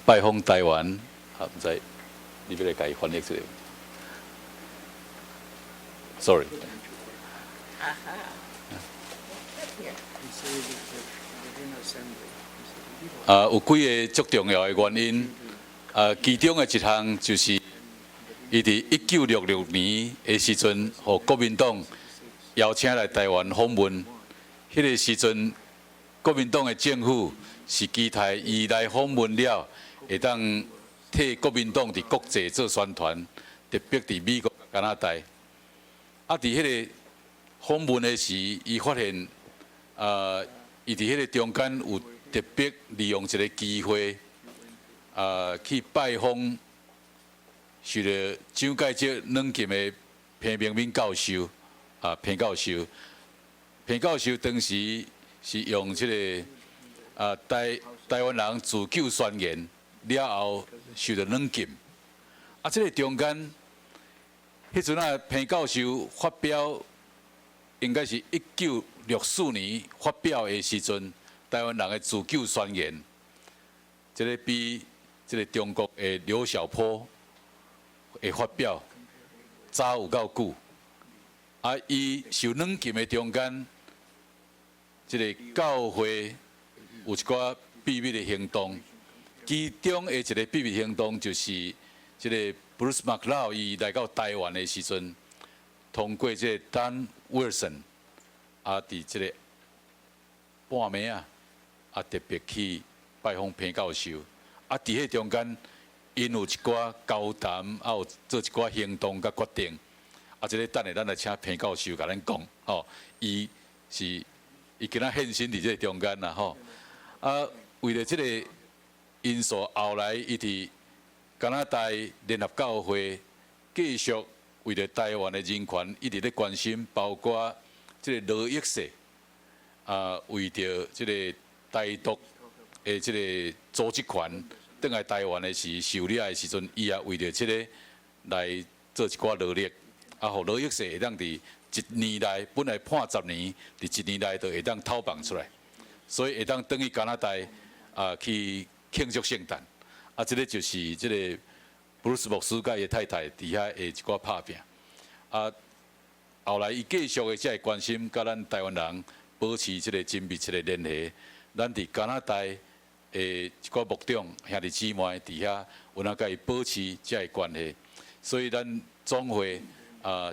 拜访台湾，唔知你要来甲伊翻译出来 ？Sorry。有几个足重要的原因，其中的一项就是，伊伫1966年的时阵，互国民党邀请来台湾访问。迄个时阵，国民党的政府是期待伊来访问了，会当替国民党伫国际做宣传，特别伫美国、加拿大。啊，伫迄个访问的时，伊发现，伊伫迄个中间有特别利用一个机会，去拜访受到蒋介石软禁的彭明敏教授，彭教授。彭教授当时是用这个台湾人自救宣言了后受到软禁，这个中间，迄阵彭教授发表应该是1964年发表的时阵，台湾人的自救宣言，这个比这个中国的刘晓波的发表早有够久。伊受软禁的中间，这个教会有一寡秘密的行动，其中的一个秘密行动就是这个 McLeod 伊来到台湾的时阵，通过这个 Dan Wilson 伫这个半暝特别去拜访彭教授，伫迄中间，因有一寡交谈，有做一寡行动甲决定。这个等下咱来请彭教授甲咱讲，伊今仔现身伫这中间啦，为了这个因素，后来伊伫加拿大联合教会继续为了台湾的人权一直咧关心，包括这个罗益社，为着这个台独的这个组织权，倒来台湾的时受理的时阵，伊也为着这个来做一寡努力。互罗益社会当伫一年内，本来判10年，伫1年内就会当逃放出来，所以会当转去加拿大去庆祝圣诞。这个就是这个布鲁斯牧师甲伊太太伫遐的一寡拍拼。后来伊继续的才会关心，甲咱台湾人保持这个紧密的联系。咱伫加拿大的一寡牧长兄弟姊妹伫遐，有哪甲伊保持这个关系。所以咱总会。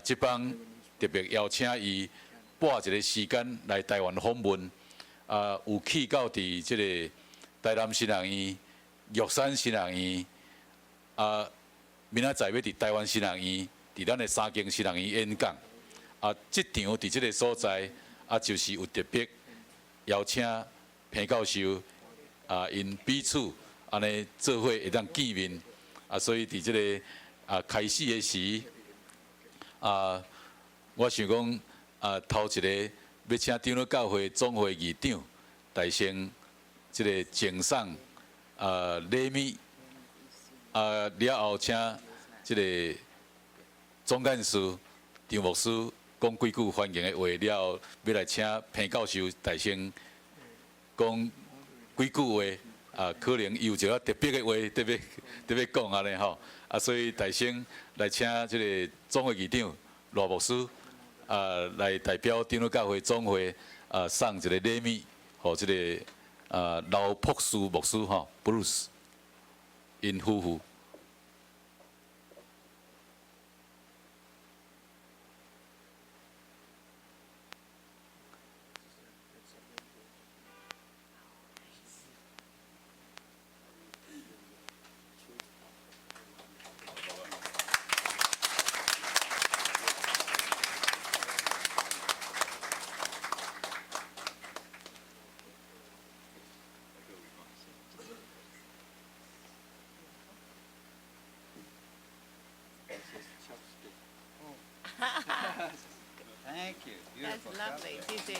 这帮特别邀请伊拨一个时间来台湾访问，有去到伫这个台南新人院、玉山新人院，明仔载要伫台湾新人院，伫咱的3间新人院演讲。这场伫这个所在，就是有特别邀请彭教授，因彼此安尼做伙会当见面，所以伫这个开始的时。我想讲，头一个要请长老教会总会议长大声这个敬赏礼物，了后请这个总干事张牧师讲几句欢迎的话，了后要来请彭教授大声讲几句话，可能有一个特别的话特别讲安尼吼。所以大声来请这个总会议长罗牧师，来代表长老教会总会，送一个礼物，互这个刘博思牧师Bruce 因夫妇。Thank you. Beautiful. That's lovely. Thank you.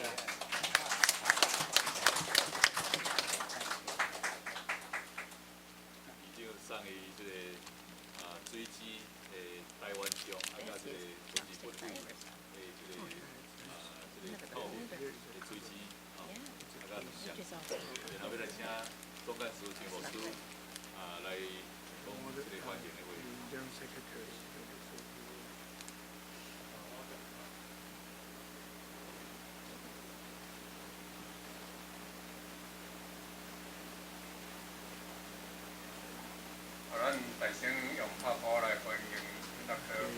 已经送伊这个水机的台湾奖，甲这个中日本的这个这个透的水机，甲录像，然后要来请总总干事请牧师来讲这个环境的话。咱大声用拍鼓来欢迎Dr.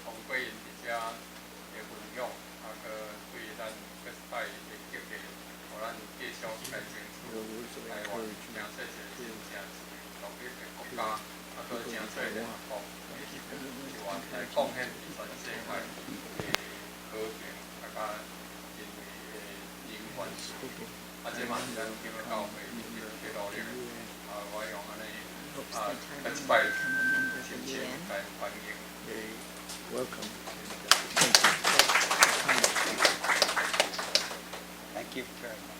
通过因伫遮的分享，对咱各代的积极，互咱继续来争取台湾真侪一个真正独立的国家，个真侪的幸福，希望来贡献全世界的和平，大家人类的人权事。这嘛是咱基督教会一直在努力的。我用安尼一摆亲切来欢迎。Welcome. Thank you very much.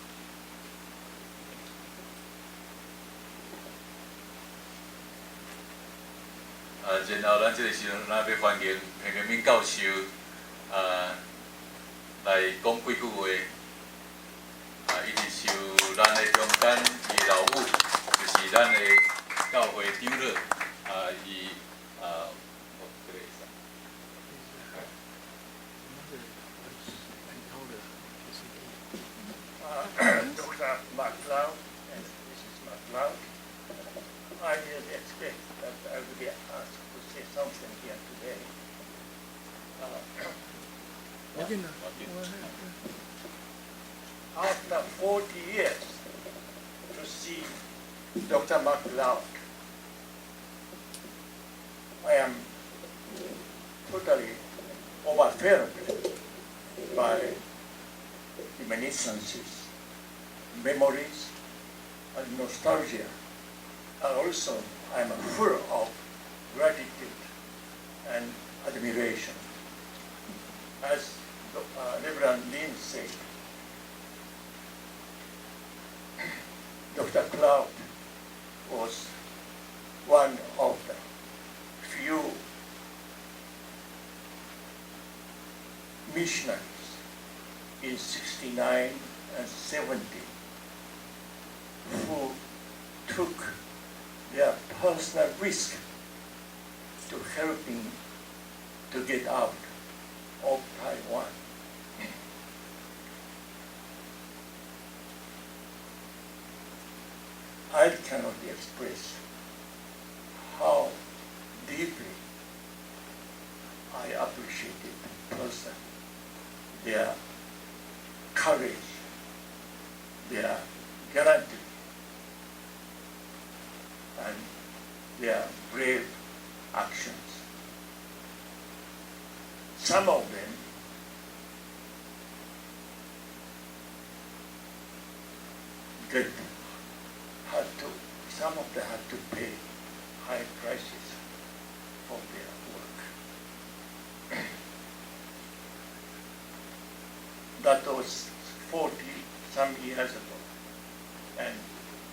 然后咱这个时阵，咱要欢迎彭明敏教授来讲几句话。伊是受咱的中间伊的老母，就是咱的教会长老，伊这个意思。Dr. McLeod and Mrs. McLeod, I didn't expect that I would be asked to say something here today. After 40 years to see Dr. McLeod, I am totally overwhelmed by reminiscences, memories, and nostalgia. And also, I am full of gratitude and admiration. As Reverend Lin said, Dr. Cloud was one of the few missionaries in 69 and 70 who took their personal risk to helping to get out of Taiwan. I cannot express how deeply I appreciated personally their courage, their gallantry, and their brave actions. Some of them had to pay high prices for their work. That was 40 some years ago. And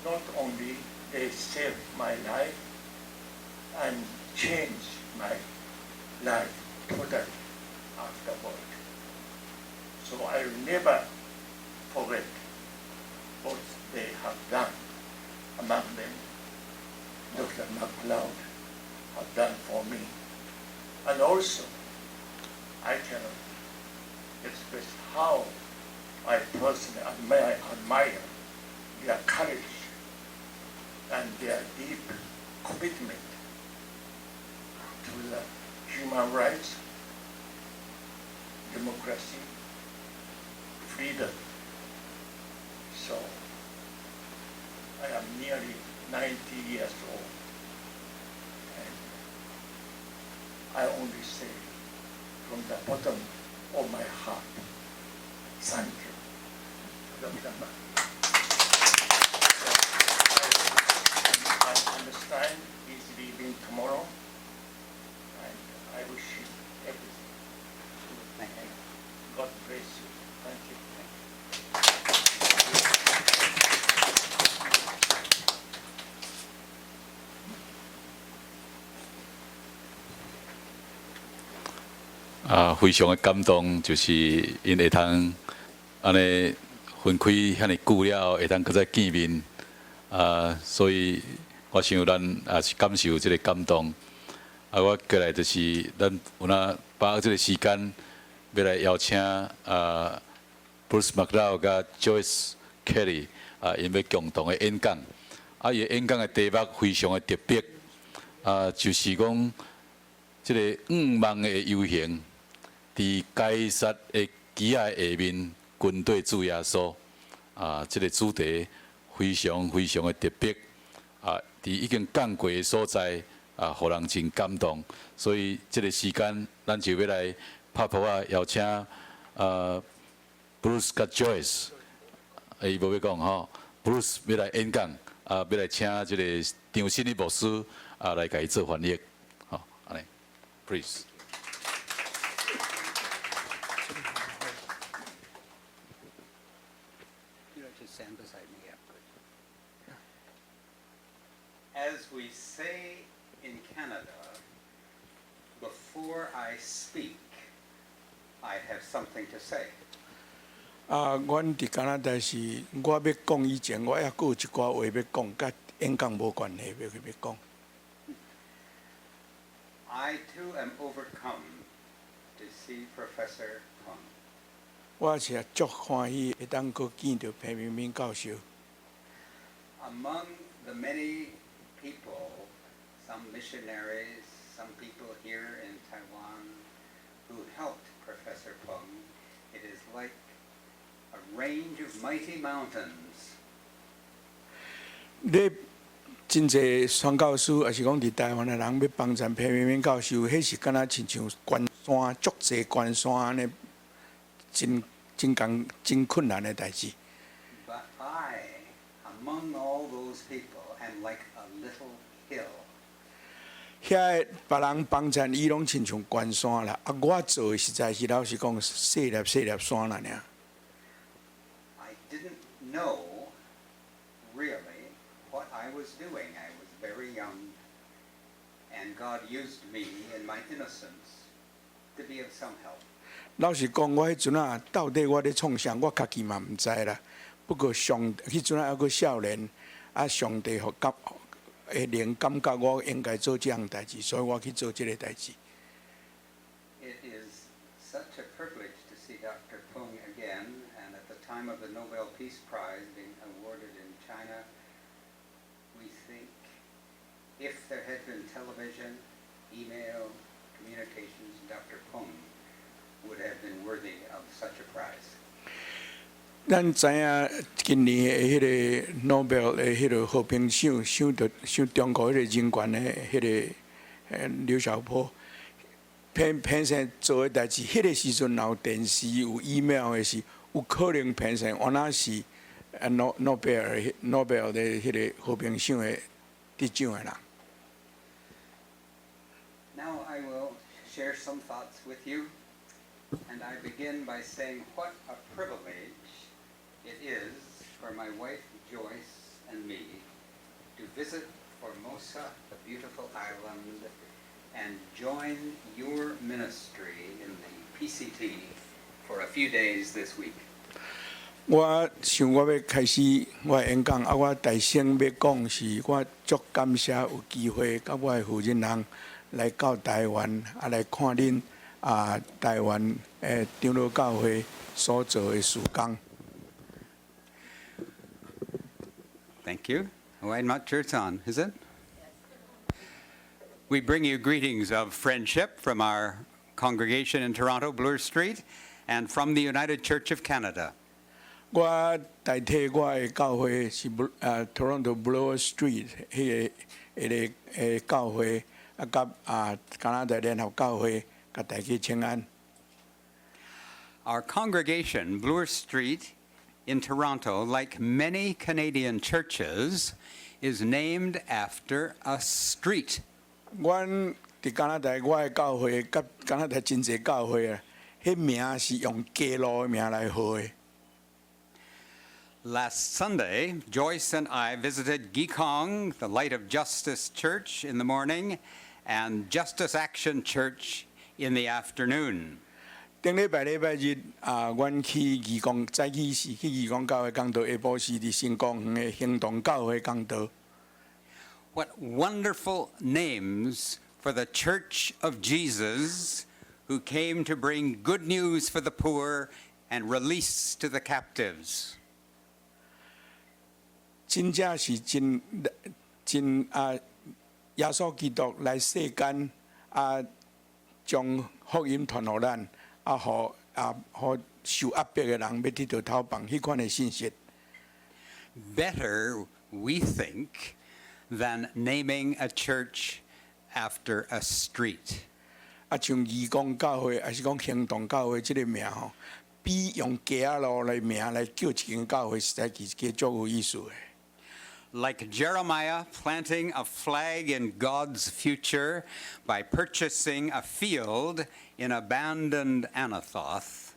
not only they saved my life and changed my life totally afterward. So I'll never forget what they have done. Among them, Dr. McLeod have done for me. And also, I cannot express how I personally admire their courage and their deep commitment to the human rights, democracy, freedom. So, I am nearly 90 years old, and I only say from the bottom of my heart, thank you, Dr. McLeod. I understand he's leaving tomorrow, and I wish him everything. Thank you. God bless you. Thank you. 非常的感动，就是因会通安尼分开遐尼久了后，会通搁再见面，所以我想咱也是感受这个感动。我过来就是咱有哪把握这个时间，要来邀请Bruce McLeod 甲 Joyce Kelly 因要共同的演讲。伊的演讲的题目非常的特别，就是讲这个5万的游行，伫该撒的旗下下面，军队主耶稣，这个主题非常非常的特别，伫已经讲过的所在，互人真感动。所以这个时间，咱就要来拍拍邀请Bruce 甲 Joyce， 伊无要讲吼 ，Bruce 要来演讲，要来请这个张新的牧师来甲伊做翻译，吼，安尼 ，Please。Stand beside me, yeah, good. As we say in Canada, before I speak, I have something to say. 阮伫加拿大是，我要讲以前，我还佫有一寡话要讲，甲演讲无关系，要讲。I too am overcome to see Professor Peng. 我是足欢喜，会当佫见到彭明敏教授。Among the many people, some missionaries, some people here in Taiwan who helped Professor Peng, it is like a range of mighty mountains. 你真侪宣教师，也是讲伫台湾的人要帮衬彭明敏教授，迄是敢若亲像关山，足侪关山安尼，真困难的代志。But I, among all those people, am like a little hill. 遐别人帮衬伊拢亲像关山啦，我做的实在是老实讲，细粒山啦尔。I didn't know really what I was doing. I was very young, and God used me in my innocence to be of some help. 老实讲，我迄阵啊，到底我咧创啥，我家己嘛毋知啦。不过迄阵啊，还佫少年，上帝会灵感觉我应该做这样代志，所以我去做这个代志。It is such a privilege to see Dr. Peng again, and at the time of the Nobel Peace Prize being awarded in China, we think if there had been television, email, communications, Dr. Peng would have been worthy of such a prize. 咱知影今年的迄个 Nobel 的迄个和平奖，奖中国迄个人权的迄个刘晓波，偏生做的代志，迄个时阵有电视有 email 的是，有可能偏生原来是Nobel 的迄个和平奖的得奖的人。Now I will share some thoughts with you, and I begin by saying what a privilege it is for my wife Joyce and me to visit Formosa, the beautiful island, and join your ministry in the PCT for a few days this week. 我想我要开始我的演讲，我大声要讲是，我足感谢有机会，甲我的负责人来到台湾，来看恁台湾长老教会所做的事工。Thank you. Oh, I'm not sure it's on, is it? We bring you greetings of friendship from our congregation in Toronto, Bloor Street, and from the United Church of Canada. 我代替我的教会是Toronto Bloor Street 迄个教会，甲加拿大联合教会，甲大家请安。Our congregation, Bloor Street, in Toronto, like many Canadian churches, is named after a street. 阮伫加拿大，我的教会甲加拿大真侪教会啊，迄名是用街路的名来号的。Last Sunday, Joyce and I visited Gikong, the Light of Justice Church, in the morning, and Justice Action Church in the afternoon. 顶礼拜日阮去义工早起是去义工教会讲道，下晡时伫新光园的行动教会讲道。What wonderful names for the Church of Jesus, who came to bring good news for the poor and release to the captives. 真正是真耶稣基督来世间将福音传予咱互受压迫的人要得到头棒，迄款的信息。Better, we think, than naming a church after a street. 像义工教会，还是讲行动教会，这个名吼，比用街仔路来名来叫一间教会，实在是足有意思的。Like Jeremiah planting a flag in God's future by purchasing a field in abandoned Anathoth.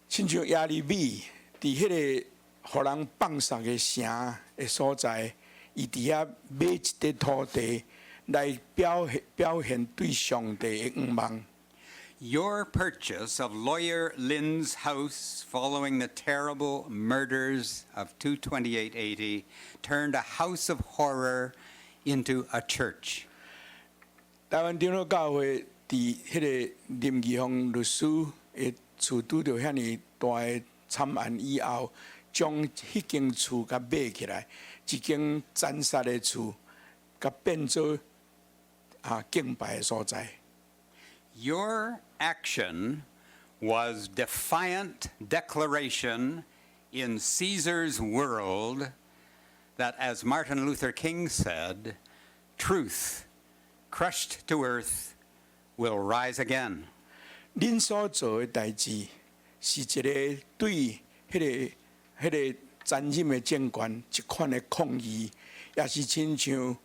亲像亚利米伫迄个互人放杀的城的所在，伊伫遐买一块土地来表现对上帝的愿望。Your purchase of Lawyer Lynn's house following the terrible murders of 22880 turned a house of horror into a church. 台湾长老教会伫迄个林义峰律师的厝拄着遐尼大的惨案以后，将迄间厝甲买起来，一间斩杀的厝，甲变做敬拜的所在。Your action was defiant declaration in Caesar's world that, as Martin Luther King said, truth crushed to earth will rise again. 恁所做的代志是一个对迄个残忍的政权一款的抗议，也是亲像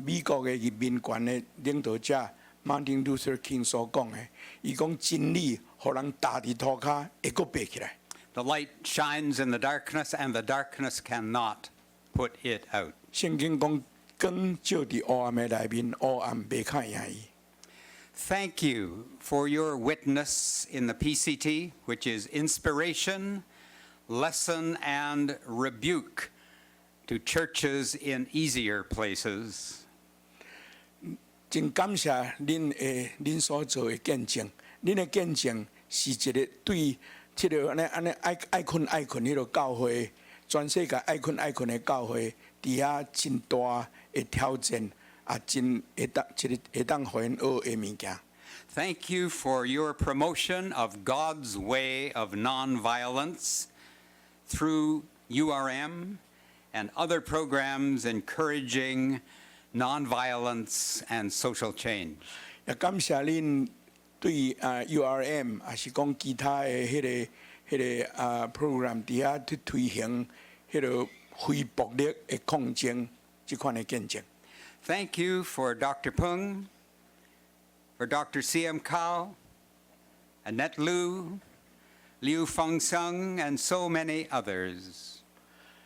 美国的民权的领导者 Martin Luther King 所讲的，伊讲真理，互人踏伫涂骹会阁爬起来。The light shines in the darkness, and the darkness cannot put it out. 圣经讲光照伫黑暗的内面，黑暗袂较赢伊。Thank you for your witness in the PCT, which is inspiration, lesson, and rebuke to churches in easier places. 真感谢恁所做的见证，恁的见证是一个对这个安尼爱困迄个教会，全世界爱困的教会，底下真大的挑战，真会当互因学的物件。Thank you for your promotion of God's way of nonviolence through URM and other programs encouraging nonviolence and social change. 也感谢恁对URM 也是讲其他的迄个program 底下去推行迄个非暴力的抗争这款的见证。Thank you for Dr. Pung, for Dr. C.M. Kao, Annette Liu, Liu Fengsung, and so many others.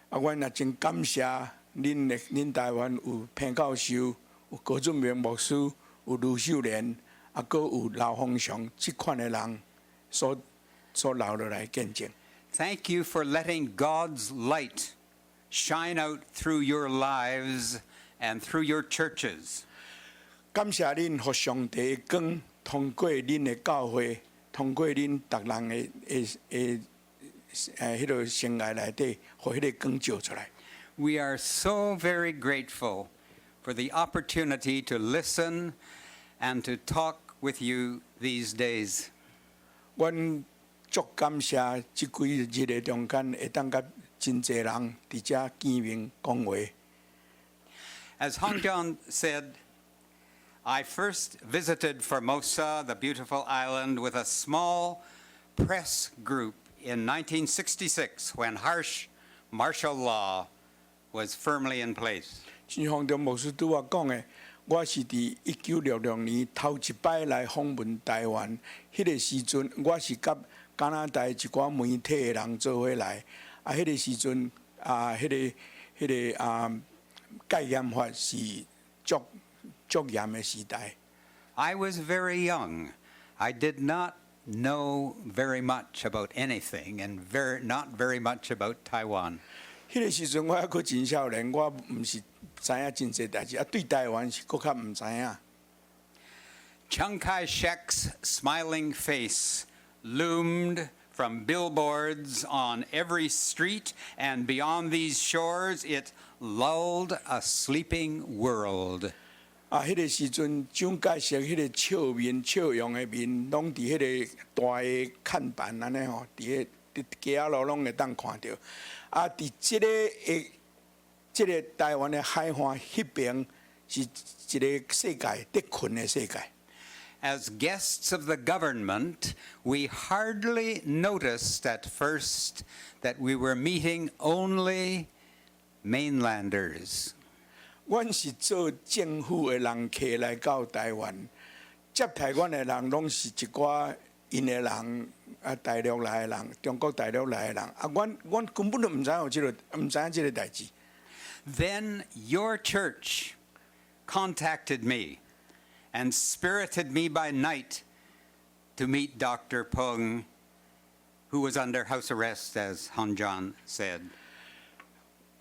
阮也真感谢恁台湾有彭教授、有高俊明牧师、有卢秀莲，阁有刘丰祥这款的人所留落来见证。Thank you for letting God's light shine out through your lives and through your churches. 感谢恁，互上帝的光通过恁的教会，通过恁逐人的迄个生涯内底，互迄个光照出来。We are so very grateful for the opportunity to listen and to talk with you these days. 阮足感谢即几日的中间，会当甲真侪人伫遮见面讲话。As Hong John said, I first visited Formosa, the beautiful island, with a small press group in 1966 when harsh martial law was firmly in place. 像方中牧师拄我讲的，我是伫1966年头一摆来访问台湾，迄个时阵我是甲加拿大一寡媒体的人做伙来，迄个时阵迄个戒严法是足严的时代。I was very young. I did not know very much about anything and not very much about Taiwan. 迄个时阵我还佫真少年，我毋是知影真侪代志，对台湾是佫较毋知影。Chiang Kai-shek's smiling face loomed from billboards on every street, and beyond these shores, it lulled a sleeping world. 迄个时阵，蒋介石迄个笑面、笑容的面，拢伫迄个大个看板安尼吼，伫个街仔路拢会当看到。伫即个台湾的海岸迄边，是一个世界得困的世界。As guests of the government, we hardly noticed at first that we were meeting only mainlanders. 阮是做政府的人客来到台湾，接待阮的人拢是一寡因的人，大陆来的人，中国大陆来的人。阮根本就毋知影即个代志。Then your church contacted me and spirited me by night to meet Dr. Peng, who was under house arrest, as Han John said.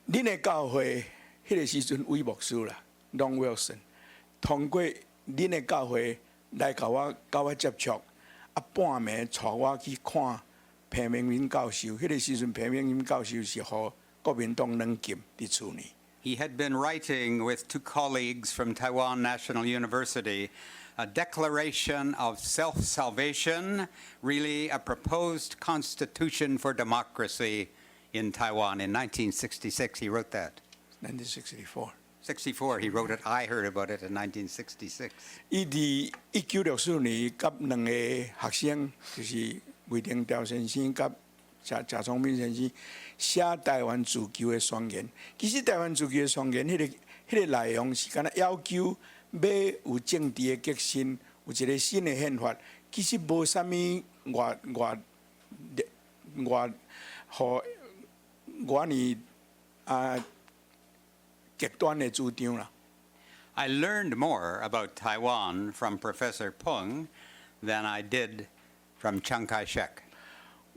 恁的教会迄个时阵，韦牧师啦 ，Long Wilson， 通过恁的教会来甲我接触，半暝带我去看平明敏教授。迄个时阵，平明敏教授是互国民党软禁伫厝内。He had been writing with two colleagues from Taiwan National University a declaration of self-salvation, really a proposed constitution for democracy in Taiwan. In 1966, he wrote that. 1964。64, he wrote it. I heard about it in 1966. 伊伫1964年，甲两个学生，就是魏廷朝先生甲贾聪明先生写台湾自救的宣言。其实台湾自救的宣言，迄个内容是敢若要求要有政治的革新，有一个新的宪法。其实无啥物外呢极端的主张啦。I learned more about Taiwan from Professor Peng than I did from Chiang Kai-shek.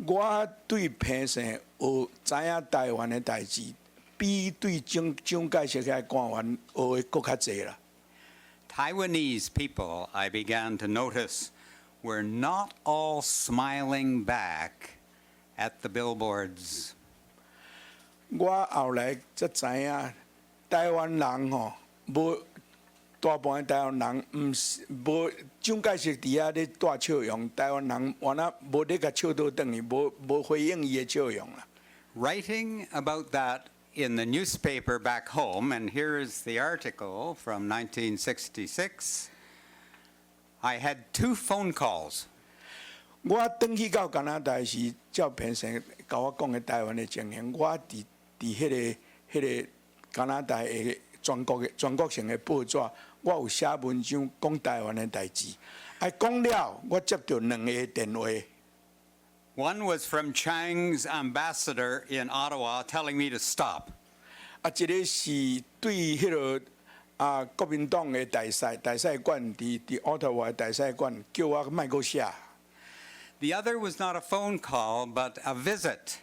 我对平生学知影台湾的代志，比对蒋介石遐官员学的搁较济啦。Taiwanese people, I began to notice, were not all smiling back at the billboards. 我后来才知影，台湾人吼，无大部分台湾人毋是无蒋介石伫遐咧大笑容，台湾人原来无咧甲笑倒转去，无回应伊的笑容啦。Writing about that in the newspaper back home, and here is the article from 1966, I had 2 phone calls. 我转去到加拿大时，照平生甲我讲的台湾的情形，我伫迄个加拿大的全国性的报纸，我有写文章讲台湾的代志。讲了，我接到2个电话。One was from Chang's ambassador in Ottawa telling me to stop. 一个是对迄个国民党的大使馆伫Ottawa的大使馆，叫我莫阁写。The other was not a phone call, but a visit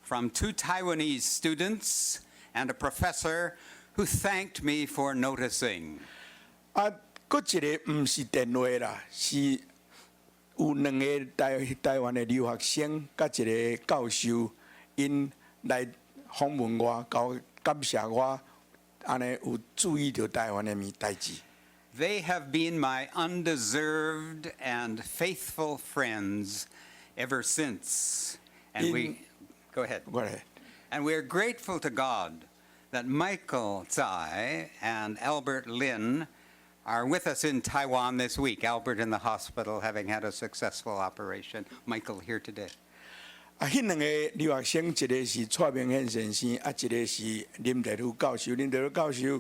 from 2 Taiwanese students and a professor who thanked me for noticing. 搁一个毋是电话啦，是有2个台湾的留学生，甲一个教授，因来访问我，感谢我，安尼有注意到台湾的代志。They have been my undeserved and faithful friends ever since. And go ahead. Go ahead. And we are grateful to God that Michael Tsai and Albert Lin are with us in Taiwan this week. Albert in the hospital having had a successful operation. Michael here today. 迄2个留学生，一个是蔡明宪先生，一个是林德儒教授。林德儒教授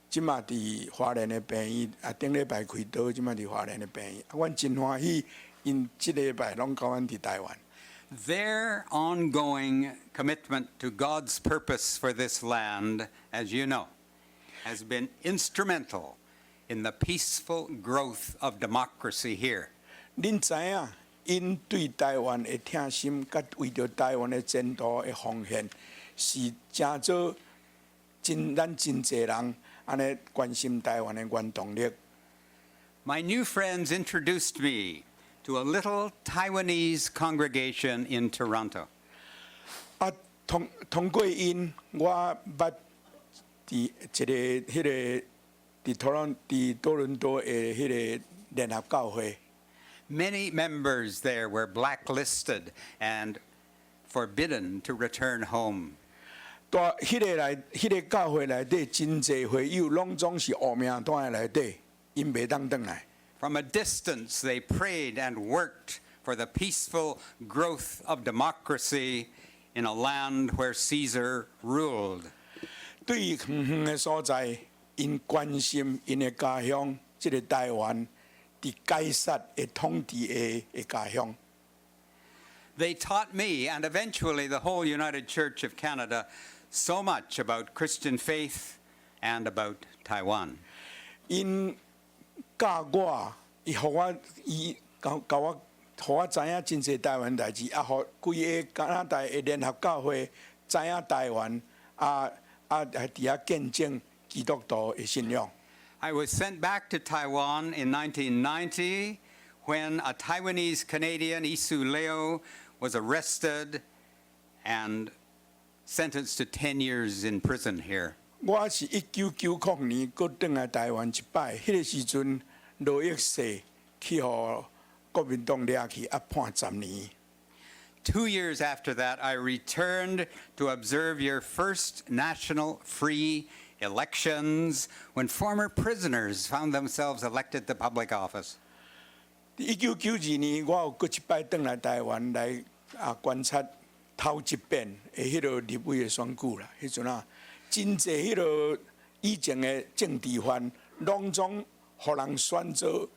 即马伫华联的病院，顶礼拜开刀，即马伫华联的病院。阮真欢喜，因即礼拜拢甲阮伫台湾。Their ongoing commitment to God's purpose for this land, as you know, has been instrumental in the peaceful growth of democracy here. 恁知影，因对台湾的疼心，甲为着台湾的前途的奉献，是真做咱真侪人安尼关心台湾的原动力。My new friends introduced me to a little Taiwanese congregation in Toronto. 啊，通过因，我捌伫一个伫多伦多的迄个联合教会。Many members there were blacklisted and forbidden to return home. 迄个教会内底真侪会友，拢总是黑名单的内底，因袂当转来。From a distance, they prayed and worked for the peaceful growth of democracy in a land where Caesar ruled. 对于远远的所在，因关心因的家乡，即个台湾，伫该撒的统治的家乡。They taught me, and eventually the whole United Church of Canada, so much about Christian faith and about Taiwan. 因教我，伊互我知影真侪台湾代志，啊，互规个加拿大的联合教会知影台湾，还伫遐见证基督徒的信仰。I was sent back to Taiwan in 1990 when a Taiwanese Canadian, Isu Leo, was arrested and sentenced to 10 years in prison here. 我是1999年搁转来台湾一摆，迄个时阵罗益世去互国民党抓去，判10年。2 years after that, I returned to observe your first national free elections when former prisoners found themselves elected to public office. 1992年，我有搁一摆转来台湾来观察头一遍的迄个立委的选举啦。迄阵真侪迄个以前的政治犯，拢总互人选做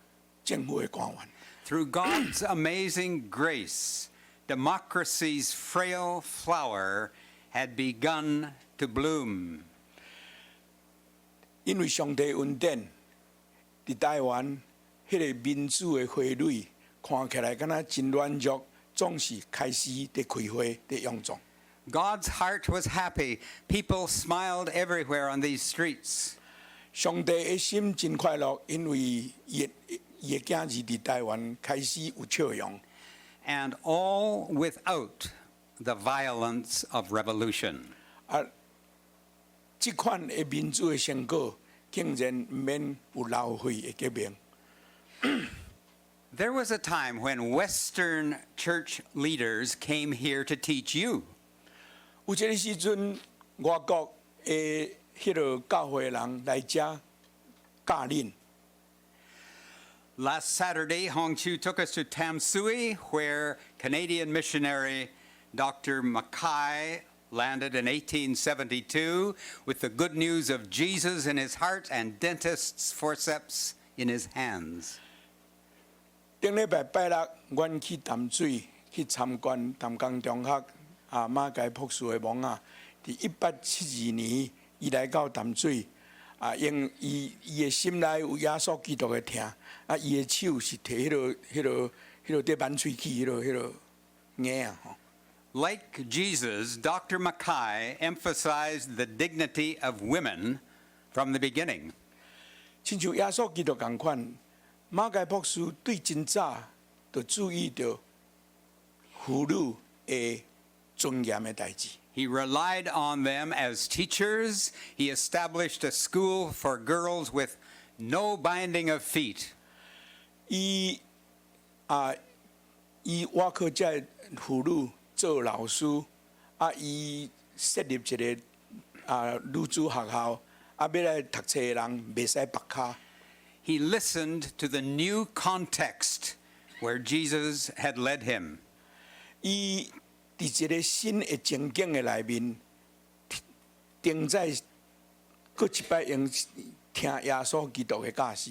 政府的官员。Through God's amazing grace, democracy's frail flower had begun to bloom. 因为上帝恩典，伫台湾迄个民主的花蕊看起来敢若真软弱，总是开始伫开花伫勇壮。God's heart was happy. People smiled everywhere on these streets. 上帝的心真快乐，因为伊的囝儿伫台湾开始有笑容。And all without the violence of revolution. 这款的民主的成果，竟然唔免有浪费的革命。There was a time when Western church leaders came here to teach you. 有一个时阵，外国的迄个教会人来遮教恁。Last Saturday, Hong Chu took us to Tam Sui, where Canadian missionary Dr. Mackay landed in 1872 with the good news of Jesus in his heart and dentist's forceps in his hands. 顶礼拜拜六，阮去淡水去参观淡江中学马偕博士的墓啊。伫1872年，伊来到淡水因伊的心内有耶稣基督的疼，伊的手是摕迄个伫满喙齿迄个硬啊吼。Like Jesus, Dr. Mackay emphasized the dignity of women from the beginning. 亲像耶稣基督同款，马偕博士对真早就注意到妇女的尊严的代志。He relied on them as teachers. He established a school for girls with no binding of feet. 我靠这妇女做老师，伊设立一个女子学校，要来读册的人袂使绑脚。He listened to the new context where Jesus had led him. 伊伫一个新的情景的内面，定在搁一摆用听耶稣基督的教示。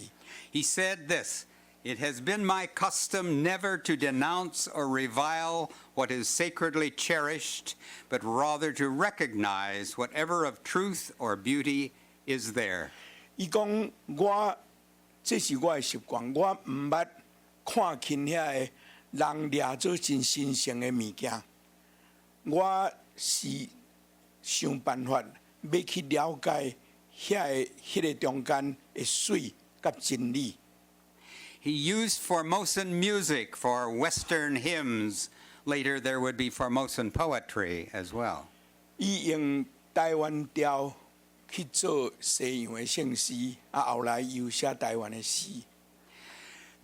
He said this, "It has been my custom never to denounce or revile what is sacredly cherished, but rather to recognize whatever of truth or beauty is there." 伊讲我这是我的习惯，我毋捌看轻遐个人掠做真神圣的物件。我是想办法要去了解迄个中间的水甲真理。He used Formosan music for Western hymns. Later, there would be Formosan poetry as well. 伊用台湾调去做西洋的圣诗，后来又写台湾的诗。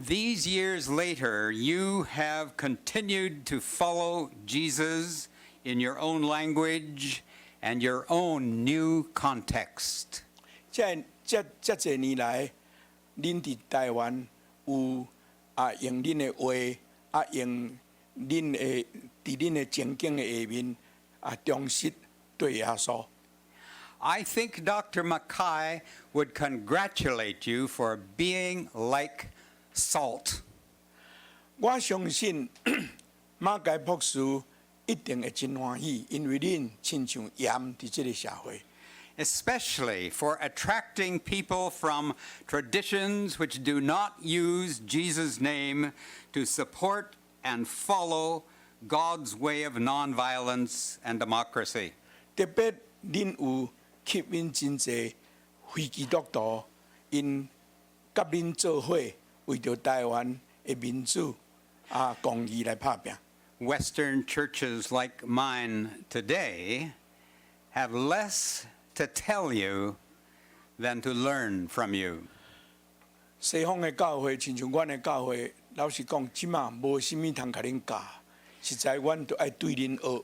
These years later, you have continued to follow Jesus in your own language and your own new context. 这侪年来，恁伫台湾有用恁的话，用恁的伫恁的情景的下面忠实对耶稣。I think Dr. Mackay would congratulate you for being like salt. 我相信马偕博士一定会真欢喜，因为恁亲像盐伫这个社会。Especially for attracting people from traditions which do not use Jesus' name to support and follow God's way of nonviolence and democracy. 特别恁有吸引真侪非基督徒，因甲恁做伙，为着台湾的民主公义来拍拼。Western churches like mine today have less to tell you than to learn from you. 西方的教会，亲像阮的教会，老实讲，即马无啥物通甲恁教，实在阮都爱对恁学。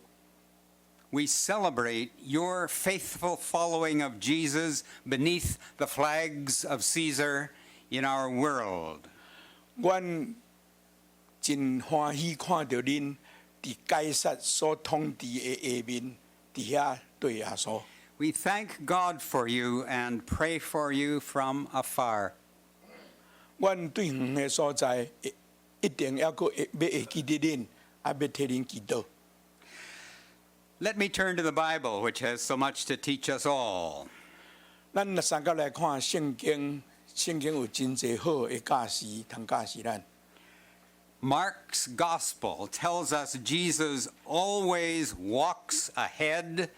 We celebrate your faithful following of Jesus beneath the flags of Caesar in our world. 阮真欢喜看到恁伫该撒所统治的下面，伫遐对耶稣。We thank God for you and pray for you from afar. 阮对远的所在，一定要阁要会记得恁，要替恁祈祷。Let me turn to the Bible, which has so much to teach us all. 咱三角来看圣经，圣经有真侪好的教示，通教示咱。Mark's gospel tells us Jesus always walks ahead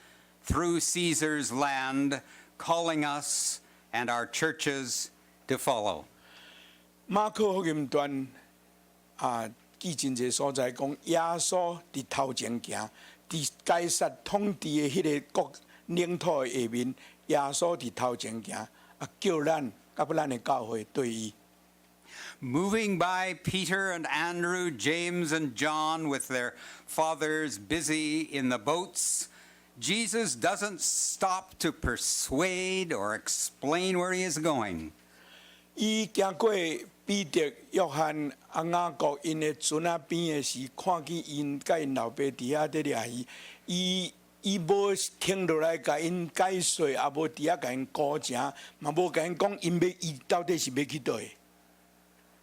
through Caesar's land, calling us and our churches to follow. 马可福音段记真侪所在讲，耶稣伫头前行，伫该撒统治的迄个国领土的下面，耶稣伫头前行，叫咱甲咱的教会对伊。Moving by Peter and Andrew, James and John with their fathers busy in the boats, Jesus doesn't stop to persuade or explain where he is going. 伊行过彼得、约翰、雅各因的船边的时，看见因甲因老爸伫遐在掠鱼，伊无停落来甲因解说，也无伫遐甲因鼓情，嘛无甲因讲伊到底是要去倒。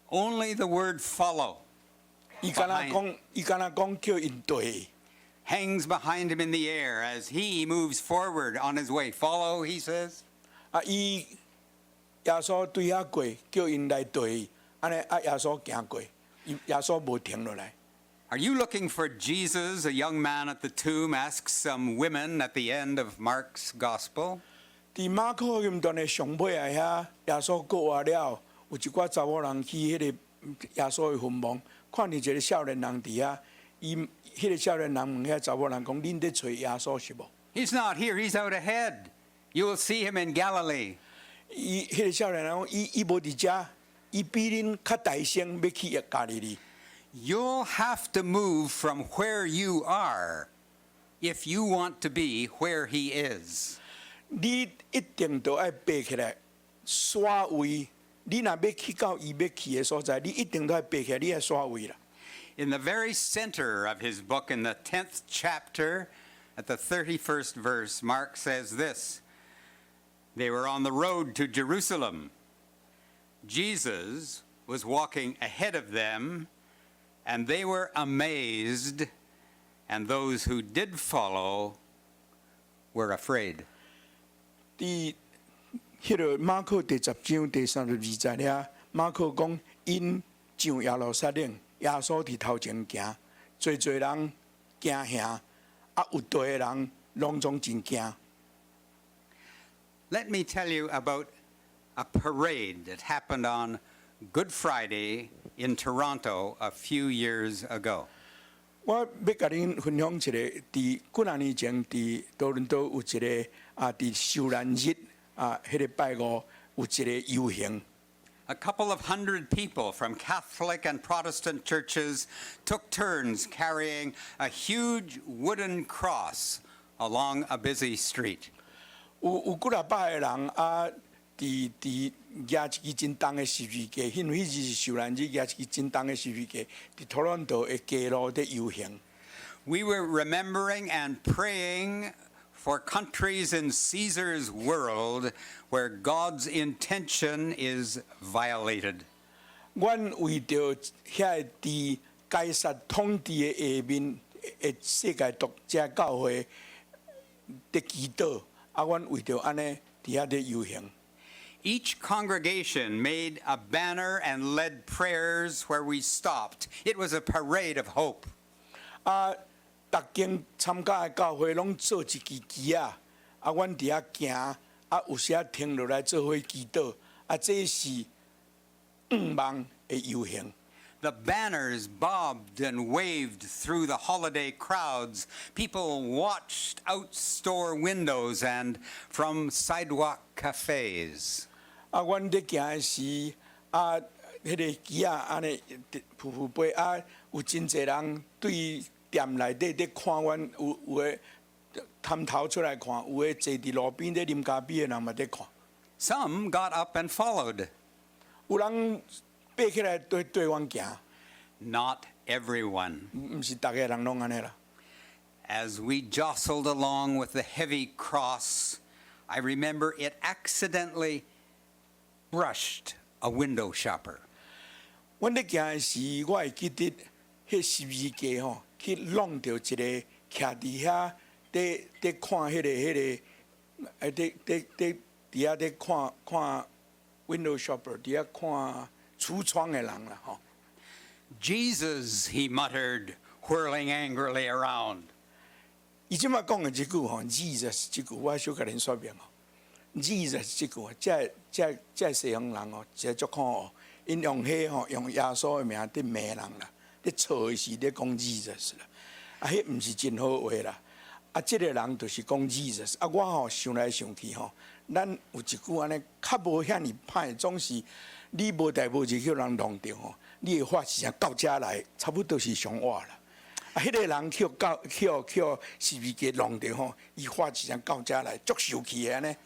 Only the word follow 伊敢若讲叫因对。hangs behind him in the air as he moves forward on his way. Follow, he says. 伊耶稣对遐过，叫因来对，安尼耶稣行过，耶稣无停落来。Are you looking for Jesus? A young man at the tomb asks some women at the end of Mark's gospel. 伫马可福音段的上尾啊，遐耶稣过活了，有一寡查某人去迄个耶稣的坟墓，看见一个少年人伫遐，伊迄个少年人问遐查某人讲：恁在找耶稣是无？ He's not here, he's out ahead. You will see him in Galilee. 伊迄个少年人讲：伊无伫遮，伊比恁较大声要去加利利。You'll have to move from where you are if you want to be where he is. 你一定都要爬起来，刷位。你若要去到伊要去的所在，你一定都要爬起来，你要刷位啦。In the very center of his book, in the 10th chapter, at the 31st verse, Mark says this: They were on the road to Jerusalem. Jesus was walking ahead of them, and they were amazed, and those who did follow were afraid. 伫迄个马可第10章第32节遐，马可讲因上耶路撒冷，耶稣伫头前行，侪人惊吓，有地的人拢总真惊。Let me tell you about a parade that happened on Good Friday in Toronto a few years ago. 我要甲恁分享一个，伫几啊年前伫多伦多有一个伫受难日迄个拜五有一个游行。A couple of hundred people from Catholic and Protestant churches took turns carrying a huge wooden cross along a busy street. 有几啊百个人伫举一支真重的十字架，因为迄日是受难日，举一支真重的十字架，伫多伦多的街路伫游行。We were remembering and praying for countries in Caesar's world where God's intention is violated. 阮为着遐伫该撒统治的下面的世界独家教会伫祈祷，阮为着安尼伫遐伫游行。Each congregation made a banner and led prayers where we stopped. It was a parade of hope. 逐间参加的教会拢做一支旗阮伫遐行，有时停落来做伙祈祷，这是望的游行。The banners bobbed and waved through the holiday crowds. People watched out store windows and from sidewalk cafes. 阮伫行的时，迄个旗安尼浮浮飞，有真侪人对店内底伫看阮，有诶探头出来看，有诶坐伫路边伫啉咖啡的人嘛伫看。Some got up and followed. 有人爬起来对阮行。Not everyone. 毋是逐个人拢安尼啦。As we jostled along with the heavy cross, I remember it accidentally brushed a window shopper. 阮伫行的时，我会记得迄十字架吼，去弄着一个徛伫遐，伫看迄个，伫遐伫看 window shopper， 伫遐看橱窗的人啦吼。Jesus, he muttered, whirling angrily around. 伊即摆讲的即句吼 ，Jesus 即句，我小甲恁说明吼 ，Jesus 即句，这西方人哦，真足可恶，因用迄吼用耶稣的名伫骂人啦，伫吵的时伫讲 Jesus 啦，迄毋是真好话啦。即个人就是讲 Jesus，我吼想来想去吼，咱有一句安尼较无遐尼歹，总是你无代无志叫人弄着吼，你的发时间到遮来，差不多是上晚啦。迄个人去十字架弄着吼，伊发时间到遮来，足受气的呢。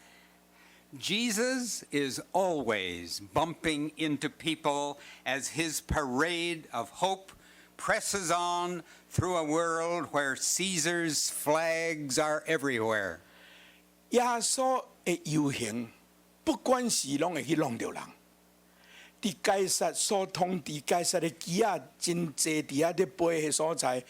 Jesus is always bumping into people as his parade of hope presses on through a world where Caesar's flags are everywhere. 耶稣的游行，不管是拢会去弄着人。伫该撒所统治该撒的旗真济，伫遐伫飞的所在，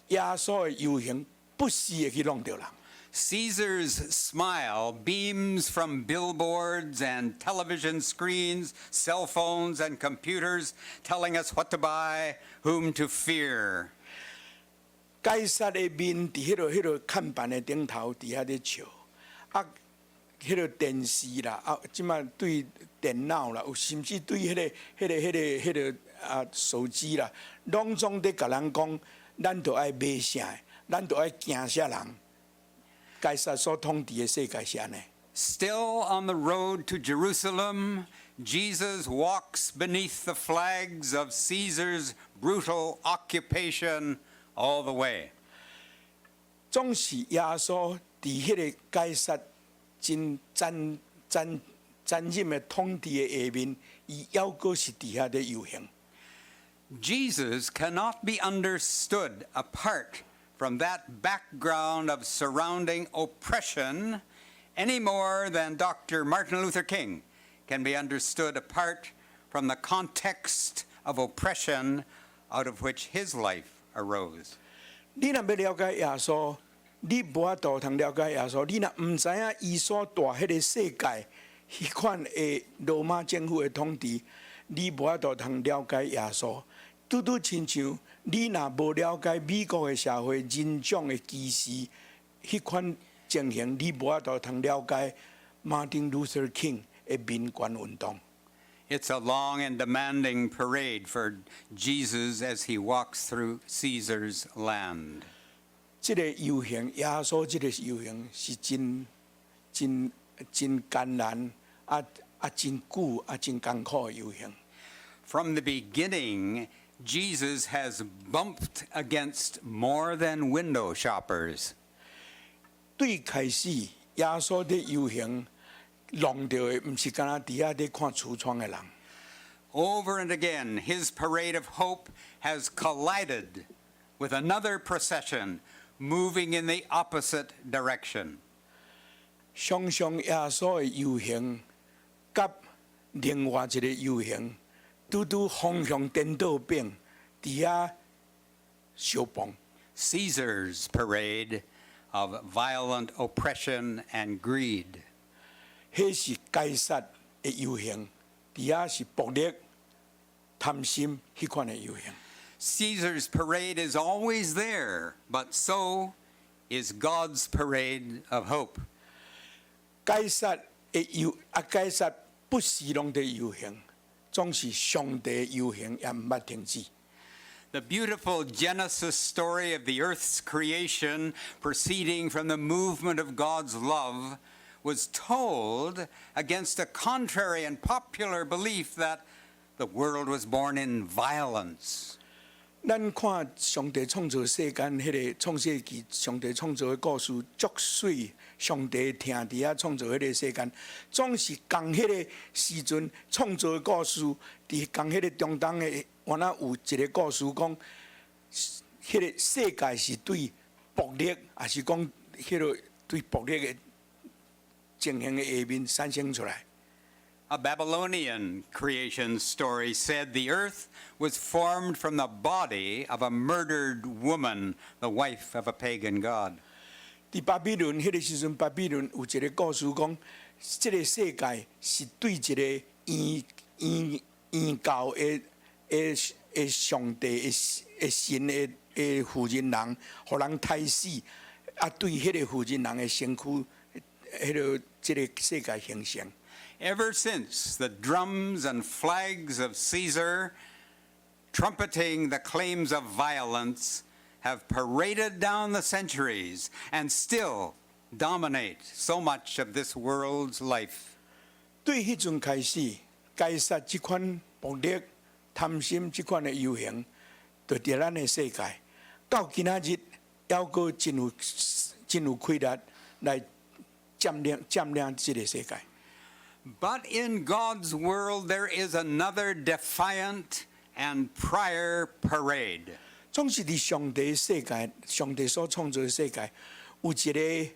耶稣的游行不时会去弄着人。Caesar's smile beams from billboards and television screens, cell phones and computers, telling us what to buy, whom to fear. 该撒的面伫迄个看板的顶头，伫遐伫笑，迄个电视啦，即摆对电脑啦，有甚至对迄个手机啦，拢总伫甲咱讲，咱着爱买啥，咱着爱惊啥人。该撒所统治的世界是安尼。Still on the road to Jerusalem, Jesus walks beneath the flags of Caesar's brutal occupation all the way. 总是耶稣伫迄个该撒真残忍的统治的下面，伊犹阁是伫遐伫游行。Jesus cannot be understood apart from that background of surrounding oppression any more than Dr. Martin Luther King can be understood apart from the context of oppression out of which his life arose. 你若要了解耶稣，你无法度通了解耶稣。你若毋知影伊所带迄个世界，迄款的罗马政府的统治，你无法度通了解耶稣。拄拄亲像你若无了解美国的社会人种的歧视，迄款情形，你无法度通了解 Martin Luther King 的民权运动。It's a long and demanding parade for Jesus as he walks through Caesar's land. 这个游行，耶稣这个游行是真艰难，真久真艰苦的游行。From the beginning, Jesus has bumped against more than window shoppers. 对开始，耶稣的游行，弄到的毋是干那伫遐伫看橱窗的人。Over and again, his parade of hope has collided with another procession moving in the opposite direction. 常常耶稣的游行，甲另外一个游行，拄方向颠倒变，伫遐相碰。Caesar's parade of violent oppression and greed. 迄是该撒的游行，伫遐是暴力、贪心迄款的游行。Caesar's parade is always there, but so is God's parade of hope. 该撒的该撒不时拢在游行，总是上帝的游行也毋捌停止。The beautiful Genesis story of the earth's creation, proceeding from the movement of God's love, was told against a contrary and popular belief that the world was born in violence. 咱看上帝创造世间，迄个创世纪，上帝创造的故事足水。上帝听伫遐创造迄个世间，总是共迄个时阵创造的故事，伫共迄个中东的，原来有一个故事讲，迄个世界是对暴力，还是讲迄个对暴力的情形的下面产生出来。A Babylonian creation story said the earth was formed from the body of a murdered woman, the wife of a pagan god. 伫巴比伦迄个时阵，巴比伦有一个故事讲，这个世界是对一个异教的上帝的神的负责人，互人杀死，对迄个负责人的身躯，迄个这个世界形成。Ever since the drums and flags of Caesar, trumpeting the claims of violence, have paraded down the centuries and still dominate so much of this world's life. 对迄阵开始，该撒这款暴力、贪心这款的游行，就伫咱的世界，到今仔日，还阁真有气力来占领这个世界。But in God's world, there is another defiant and prior parade. 总是伫上帝世界，上帝所创造的世界，有一个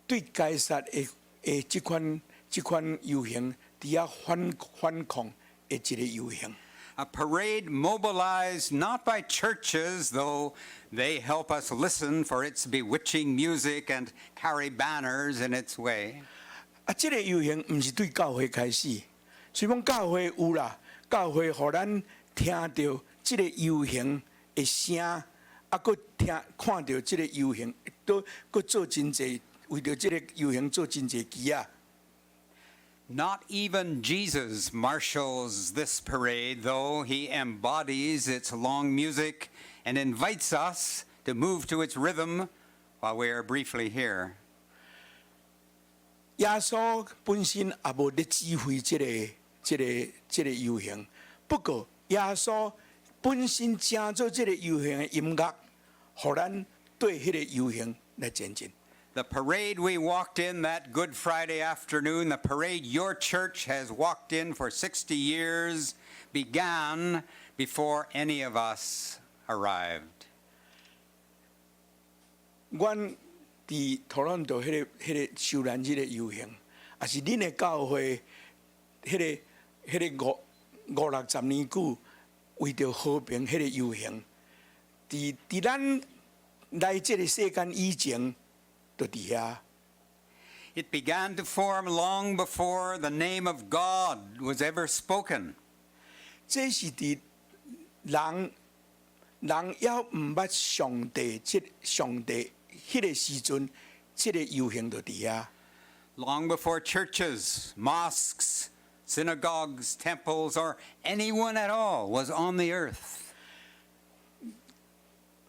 对该撒的这款游行，伫遐反抗的一个游行。A parade mobilized not by churches, though they help us listen for its bewitching music and carry banners in its way. 这个游行毋是对教会开始，虽讲教会有啦，教会互咱听到这个游行的声，佫看到这个游行，佫做真济，为着这个游行做真济期啊。Not even Jesus marshals this parade, though he embodies its long music and invites us to move to its rhythm while we are briefly here. 耶稣本身也无咧指挥这个游行，不过耶稣本身正做这个游行的音乐，互咱对迄个游行来前进。The parade we walked in that Good Friday afternoon, the parade your church has walked in for 60 years, began before any of us arrived. 阮伫托兰多迄个受难日的游行，也是恁的教会迄个50-60年久，为着和平迄个游行，伫咱来这个世间以前。It began to form long before the name of God was ever spoken. 这是伫人要毋捌上帝，上帝迄个时阵，这个游行就伫遐。Long before churches, mosques, synagogues, temples, or anyone at all was on the earth.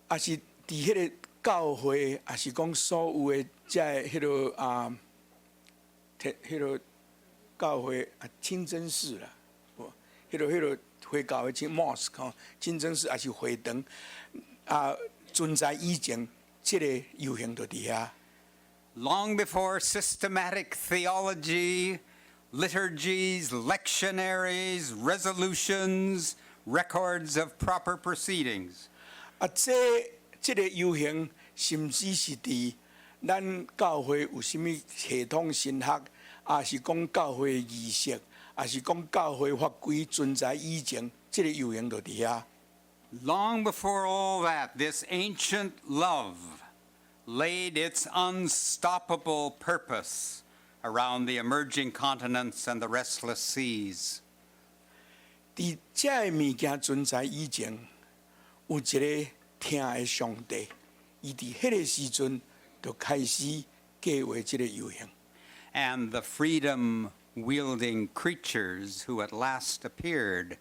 也是伫迄个教会，也是讲所有的在迄个迄个教会清真寺啦，迄个回教的mosque 清真寺也是会堂存在以前，这个游行就伫遐。Long before systematic theology, liturgies, lectionaries, resolutions, records of proper proceedings. 这个游行，甚至是伫咱教会有啥物系统神学，也是讲教会仪式，也是讲教会法规存在以前，这个游行就伫遐。Long before all that, this ancient love laid its unstoppable purpose around the emerging continents and the restless seas. 伫这个物件存在以前，有一个听的上帝，伊伫迄个时阵就开始计划这个游行。And the freedom-wielding creatures who at last appeared,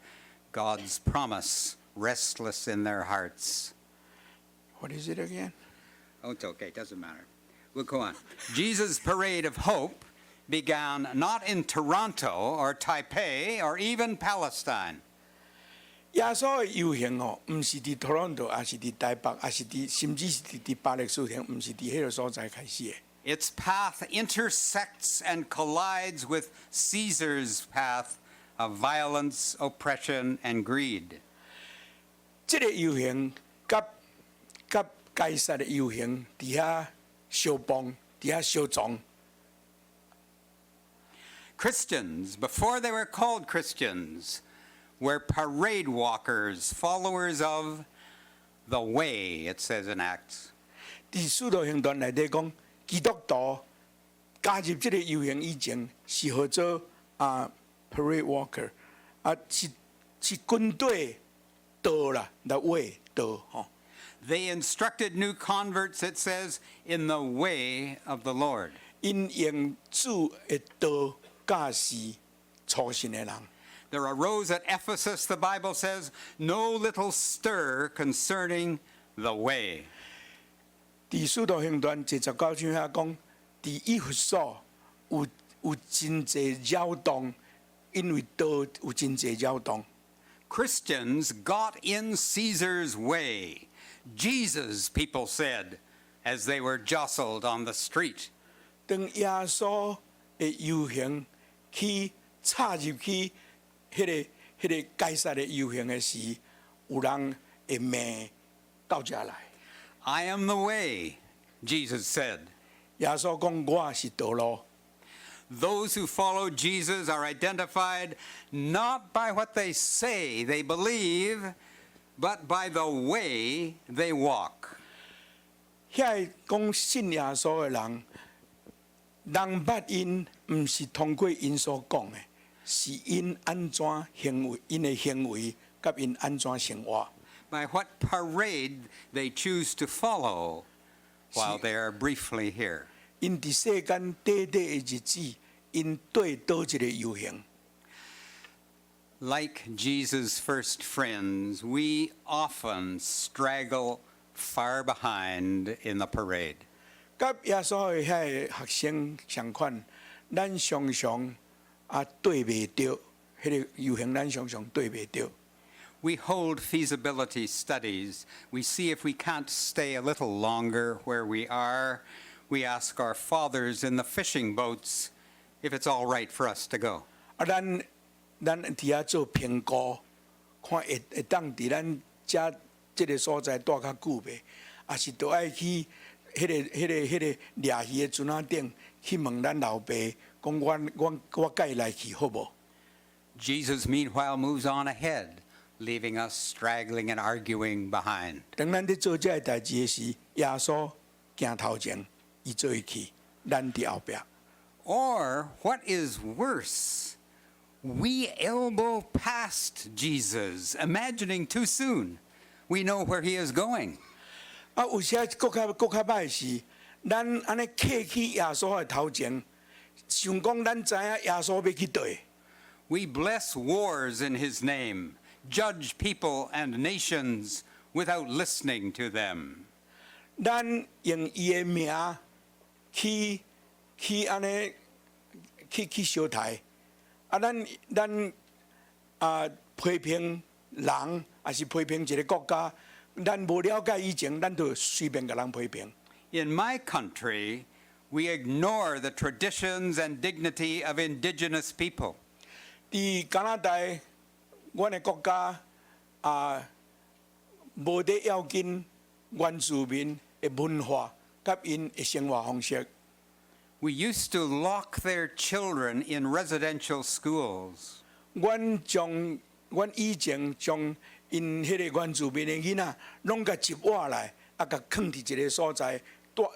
God's promise restless in their hearts. What is it again? Oh, it's okay, doesn't matter. We'll go on. Jesus' parade of hope began not in Toronto or Taipei or even Palestine. 耶稣的游行毋是伫 Toronto， 也是伫台北，也是甚至是伫巴黎书亭，毋是伫迄个所在开始的。Its path intersects and collides with Caesar's path of violence, oppression, and greed. 这个游行甲该撒的游行伫遐相碰，伫遐相撞。Christians, before they were called Christians, were parade walkers, followers of the way, it says in Acts. 伫使徒行传内底讲，基督徒加入这个游行以前，是号做parade walker，是军队道啦，的way道吼。They instructed new converts, it says, in the way of the Lord. 因用主的道教示初信的人。There arose at Ephesus, the Bible says, no little stir concerning the way. 伫使徒行传第19章遐讲，伫以弗所有真济扰动，因为道有真济扰动。Christians got in Caesar's way. Jesus, people said, as they were jostled on the street. 当耶稣的游行去插入去迄个该撒的游行的时，有人会骂到遮来。I am the way, Jesus said. 耶稣讲：“我是道路。” Those who follow Jesus are identified not by what they say they believe, but by the way they walk. 遐讲信耶稣的人，人捌因毋是通过因所讲的，是因安怎行为，因的行为甲因安怎生活。By what parade they choose to follow while they are briefly here. 因伫世间短短的日子，因对倒一个游行。Like Jesus' first friends, we often straggle far behind in the parade. 甲耶稣的遐个学生相款，咱常常对袂着，迄个游行咱常常对袂着。We hold feasibility studies. We see if we can't stay a little longer where we are. We ask our fathers in the fishing boats if it's all right for us to go. 咱伫遐做评估，看会当伫咱遮即个所在住较久袂，也是都爱去迄个掠鱼的船仔顶去问咱老爸，讲我甲伊来去好无？ Jesus, meanwhile, moves on ahead, leaving us straggling and arguing behind. 当咱伫做这个代志的时，耶稣行头前，伊做伊去，咱伫后壁。 Or, what is worse, We elbow past Jesus, imagining too soon we know where he is going. 啊，有些搁较歹是，咱安尼客去耶稣的头前，想讲咱知影耶稣要去倒。 We bless wars in his name, judge people and nations without listening to them. 咱用伊的名去安尼去相待，啊，咱批评人，还是批评一个国家，咱无了解以前，咱就随便甲人批评。 In my country, we ignore the traditions and dignity of indigenous people. 伫加拿大，阮的国家无得要紧原住民的文化，甲因的生活方式。 We used to lock their children in residential schools. 阮以前将因迄个原住民的囡仔，拢甲集活来，啊，甲藏伫一个所在，住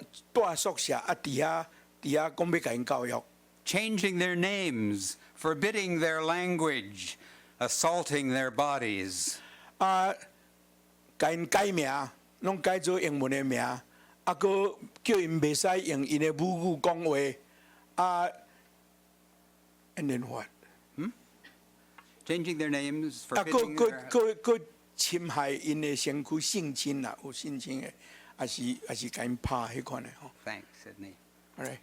宿舍，啊，伫遐讲要甲因教育。 Changing their names, forbidding their language, assaulting their bodies. 啊，甲因改名，拢改做英文的名，啊，佮叫因袂使用因的母语讲话，啊 ，and then what？ Changing their names, 啊， forbidding their... 佮侵害因的身躯性侵啦，有性侵的，还是甲因拍迄款的吼。 Thanks, Sydney. Alright，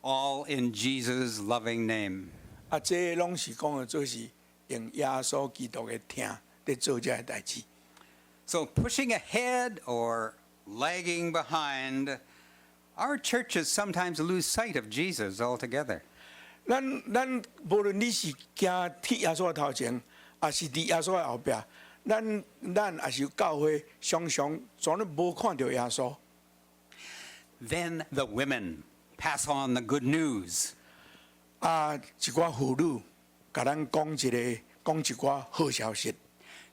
All in Jesus' loving name. 啊，这拢是讲的，做是用耶稣基督的听在做这个代志。 So pushing ahead or lagging behind, our churches sometimes lose sight of Jesus altogether. 咱无论你是行去耶稣的头前，还是伫耶稣的后壁，咱也是教会常常总咧无看到耶稣。 Then the women pass on the good news. 啊，一寡妇女甲咱讲一寡好消息。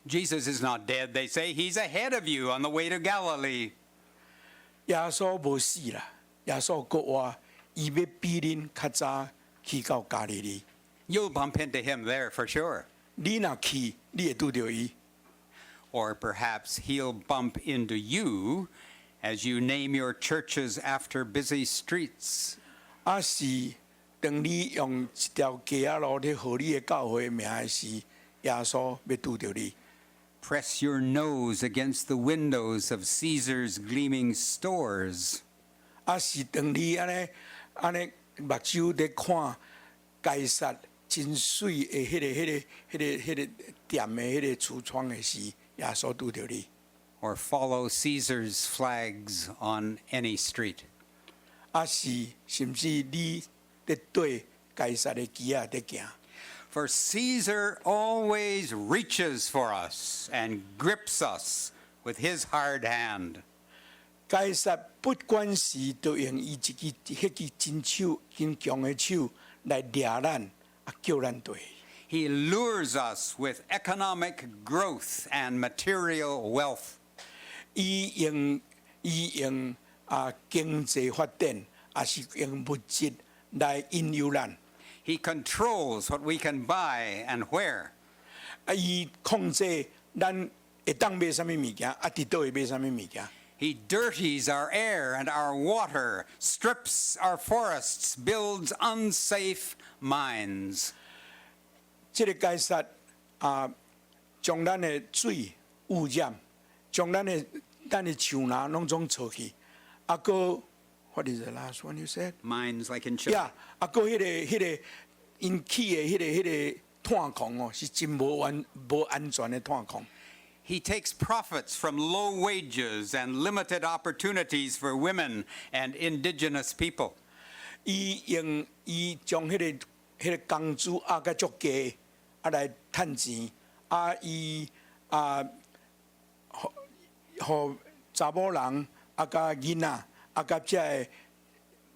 Jesus is not dead. They say he's ahead of you on the way to Galilee. 耶稣无死啦，耶稣国活，伊要比恁较早去到加利利。 You'll bump into him there for sure. 你若去，你会拄到伊。 Or perhaps he'll bump into you as you name your churches after busy streets. 啊是，当你用一条街仔路咧号你的教会的名的时，耶稣要拄到你。 Press your nose against the windows of Caesar's gleaming stores. 啊是，当你安尼目睭咧看该撒真水的迄个店的迄个橱窗的时，耶稣拄到你。 Or follow Caesar's flags on any street. 啊是，甚至你咧对该撒的旗仔咧行。 For Caesar always reaches for us and grips us with his hard hand. 该撒不管是都用伊一支真强的手来抓咱，啊叫咱对。 He lures us with economic growth and material wealth. 伊用经济发展，也是用物质来引诱咱。 He controls what we can buy and where. 啊，伊控制咱会当买啥物物件，啊，伫倒会买啥物物件。 He dirties our air and our water, strips our forests, builds unsafe mines. 这个该撒将咱的水污染，将咱的树林拢总错去，啊个 what is the last one you said？ Mines like in Chile. 呀，啊个迄个因起的迄个炭矿哦，是真无安全的炭矿。 He takes profits from low wages and limited opportunities for women and indigenous people. 伊将迄个工资压甲足低，啊来趁钱，啊伊互查某人啊甲囡仔啊甲遮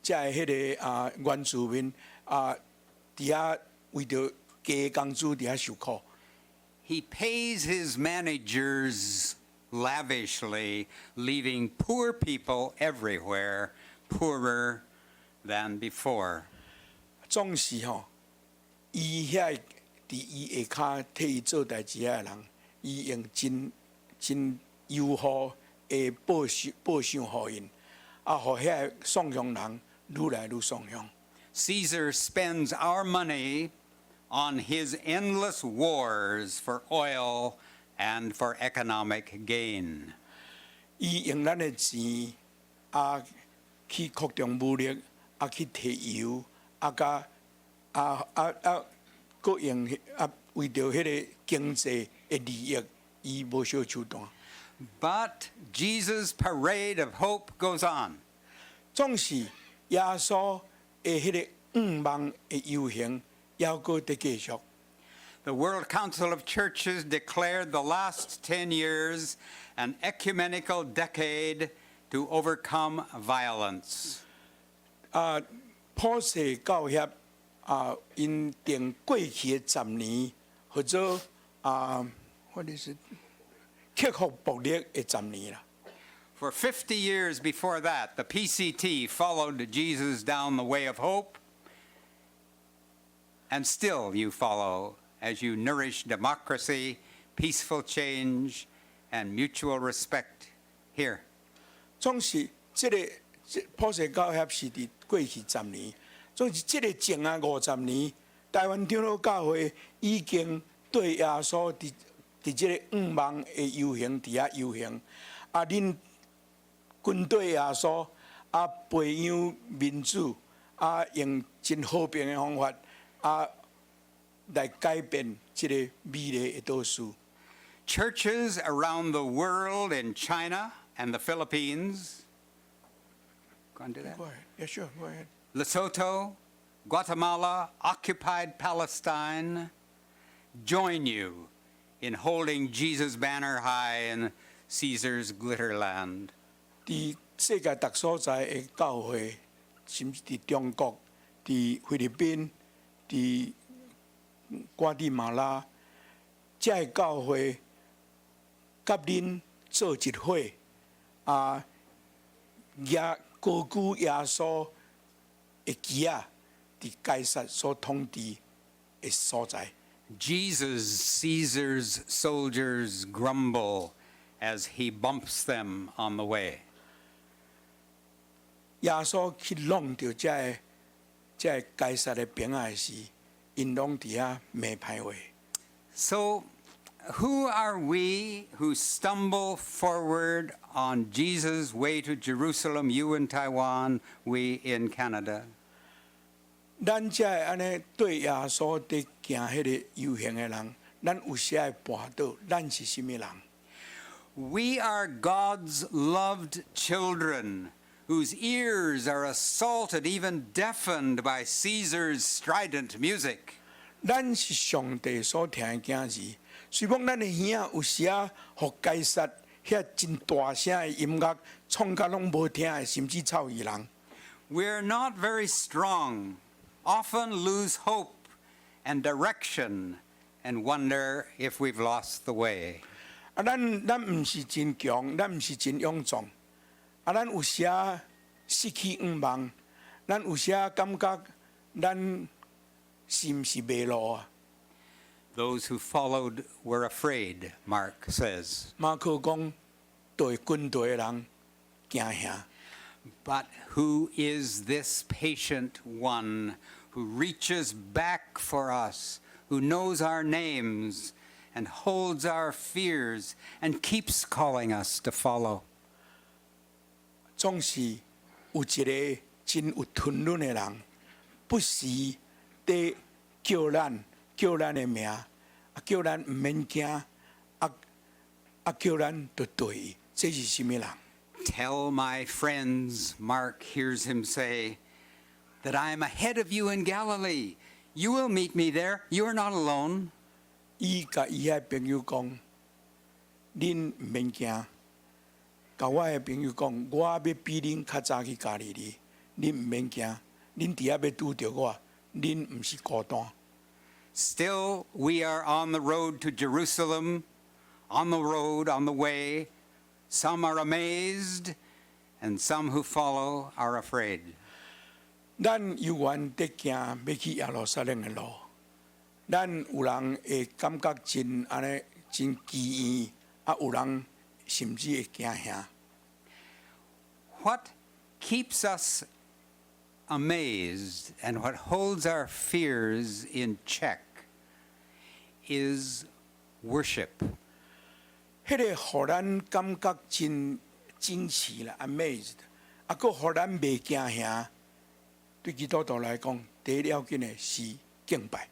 迄个原住民伫遐为着低工资伫遐受苦。 He pays his managers lavishly, leaving poor people everywhere poorer than before. 总是吼，伊遐伫伊下骹替伊做代志遐人，伊用真友好的报赏互因，互遐送向人愈来愈送向。Caesar spends our money on his endless wars for oil and for economic gain. 伊用咱的钱去扩张武力，去摕油，搁用为着迄个经济的利益，伊无小手段。But Jesus' parade of hope goes on. 总是耶稣的迄个望的游行，还搁得继续。The World Council of Churches declared the last 10 years an ecumenical decade to overcome violence. 普世教协因定过去的10年，或者what is it？克服暴力的10年啦。For 50 years before that, the PCT followed Jesus down the way of hope, and still you follow as you nourish democracy, peaceful change, and mutual respect here. 总是这个普世教协是伫过去10年，总是这个前50年，台湾长老教会已经对耶稣伫这个望的游行伫遐游行，恁军队耶稣培养民主，用真和平的方法来改变这个美丽的倒数。Churches around the world in China and the Philippines, go on, do that. Go ahead. Yeah, sure. Go ahead. Lesotho, Guatemala, occupied Palestine, join you in holding Jesus' banner high in Caesar's glitter land. 伫世界各所在的教会，甚至伫中国、伫菲律宾、伫瓜地马拉，这个教会甲恁做一伙，高举耶稣的旗伫该撒所统治的所在。Caesar's soldiers grumble as he bumps them on the way. 耶稣去弄到这个该撒的兵仔时，因拢伫遐骂歹话。So, who are we who stumble forward on Jesus' way to Jerusalem, you in Taiwan, we in Canada? 咱这安尼对耶稣伫行迄个游行的人，咱有时会绊倒，咱是什么人？ We are God's loved children, whose ears are assaulted, even deafened by Caesar's strident music. 咱是上帝所听的囝儿，虽讲咱的耳有时互该撒遐真大声的音乐，创甲拢无听的，甚至臭耳人。 We're not very strong, often lose hope and direction, and wonder if we've lost the way. 咱毋是真强，咱毋是真勇壮，咱有时失去望，咱有时感觉咱是毋是迷路啊？ Those who followed were afraid, Mark says. 马可讲，对军队的人惊吓。 But who is this patient one who reaches back for us, who knows our names and holds our fears and keeps calling us to follow? 总是有一个真有吞忍的人，不时地叫咱的名，叫咱唔免惊，叫咱就对，这是什么人？ Tell my friends, Mark hears him say, that I am ahead of you in Galilee. You will meet me there. You are not alone. 伊甲伊遐朋友讲，恁唔免惊。甲我的朋友讲，我要比恁较早去加利利，恁唔免惊。恁伫遐要拄着我，恁唔是孤单。 Still, we are on the road to Jerusalem, on the road, on the way. Some are amazed, and some who follow are afraid. 咱犹原得行要去耶路撒冷的路，咱有人会感觉真安尼真奇异，啊有人甚至会惊吓。What keeps us amazed and what holds our fears in check is worship. 迄个互咱感觉真惊奇啦 ，amazed， 啊，佫互咱袂惊吓。对基督徒来讲，第一要紧的是敬拜。